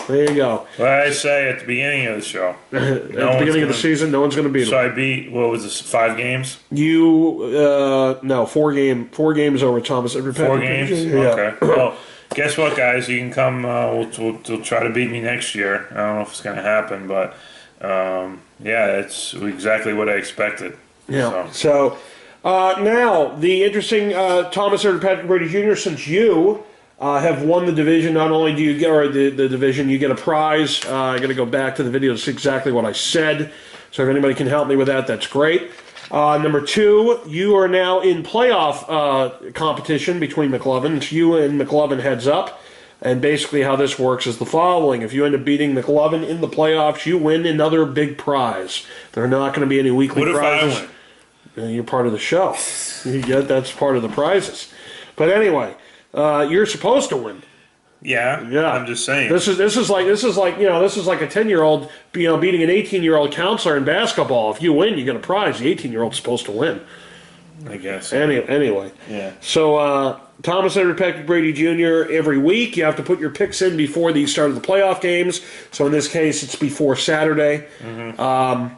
there you go. Well, I say at the beginning of the show. At the beginning of the season, no one's going to beat him. So I beat, what was this, 5 games? No, 4 games over Thomas. 4 games? Yeah. Okay. Well, guess what, guys? You can come. We'll try to beat me next year. I don't know if it's going to happen, but yeah, it's exactly what I expected. Yeah. So now the interesting Thomas or Patrick Brady Jr. Since you have won the division, not only do you get the division, you get a prize. I got to go back to the video to see exactly what I said. So if anybody can help me with that, that's great. Number 2, you are now in playoff competition between Mclovein. It's you and Mclovein heads up. And basically how this works is the following. If you end up beating Mclovein in the playoffs, you win another big prize. There are not going to be any weekly prizes. What if I win? You're part of the show. That's part of the prizes. But anyway, you're supposed to win. Yeah. I'm just saying. This is like a 10-year-old beating an 18-year-old counselor in basketball. If you win, you get a prize. The 18-year-old's supposed to win. I guess. Anyway. Yeah. So Thomas Edward Patrick Brady Jr. every week you have to put your picks in before the start of the playoff games. So in this case, it's before Saturday. Mm-hmm.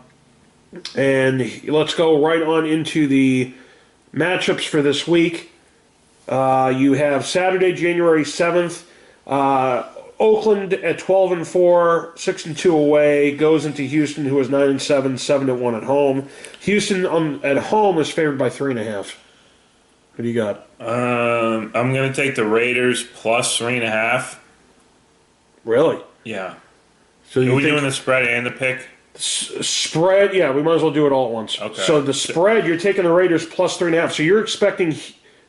And let's go right on into the matchups for this week. You have Saturday, January 7th. Oakland at 12 and 4, 6 and 2 away, goes into Houston, who is 9 and 7, 7 and 1 at home. Houston at home is favored by 3.5. What do you got? I'm going to take the Raiders plus 3.5. Really? Yeah. So Are we doing the spread and the pick? Spread, yeah, we might as well do it all at once. Okay. So the spread, you're taking the Raiders plus 3.5. So you're expecting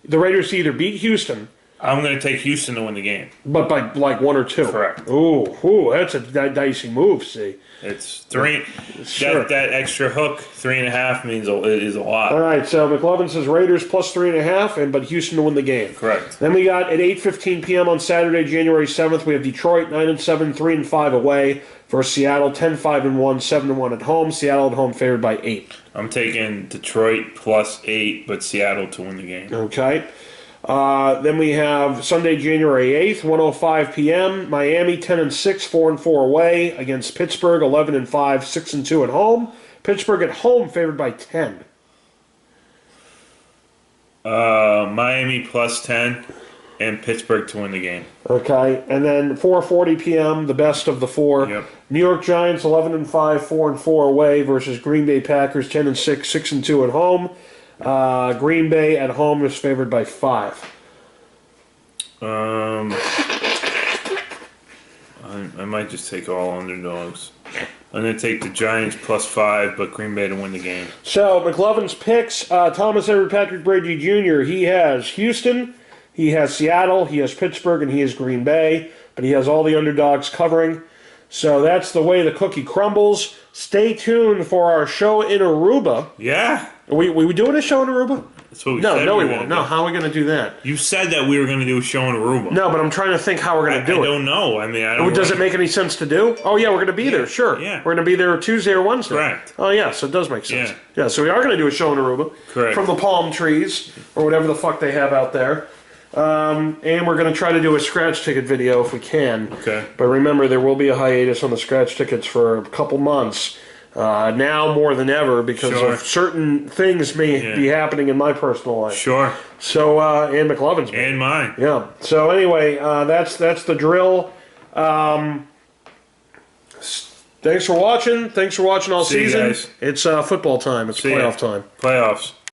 the Raiders to either beat Houston. I'm going to take Houston to win the game. But by like 1 or 2. Correct. Ooh, that's a dicey move, see. It's 3. Sure. That extra hook, 3.5 means is a lot. All right, so Mclovein says Raiders plus 3.5, but Houston to win the game. Correct. Then we got at 8:15 p.m. on Saturday, January 7th, we have Detroit 9 and 7, 3 and 5 away versus Seattle 10, 5 and 1, 7 and 1 at home. Seattle at home favored by 8. I'm taking Detroit plus 8, but Seattle to win the game. Okay. Then we have Sunday, January 8th, 1:05 p.m. Miami 10 and 6, 4 and 4 away against Pittsburgh 11 and 5, 6 and 2 at home. Pittsburgh at home favored by 10. Miami plus 10 and Pittsburgh to win the game. Okay, and then 4:40 p.m. the best of the 4. Yep. New York Giants 11 and 5, 4 and 4 away versus Green Bay Packers 10 and 6, 6 and 2 at home. Green Bay at home is favored by 5. I might just take all underdogs. I'm going to take the Giants plus 5, but Green Bay to win the game. So, Mclovein's picks, Thomas Edward Patrick Brady Jr., he has Houston, he has Seattle, he has Pittsburgh, and he has Green Bay, but he has all the underdogs covering. So that's the way the cookie crumbles. Stay tuned for our show in Aruba. Yeah. Are we doing a show in Aruba? That's what we No, said no, we we were won't. gonna No, how are we going to do that? You said that we were going to do a show in Aruba. No, but I'm trying to think how we're going to do I it. don't know. I mean, I don't. Does it make any sense to do? Oh, yeah, we're going to be there, sure. Yeah. We're going to be there Tuesday or Wednesday. Correct. Oh, yeah, so it does make sense. Yeah. Yeah, so we are going to do a show in Aruba. Correct. From the palm trees, or whatever the fuck they have out there. And we're going to try to do a scratch ticket video if we can. Okay. But remember, there will be a hiatus on the scratch tickets for a couple months. Now more than ever because of certain things may be happening in my personal life. Sure. So, and Mclovein's. And mine. Yeah. So anyway, that's the drill. Thanks for watching. Thanks for watching all See you season. guys. It's football time. It's playoff time. Playoffs.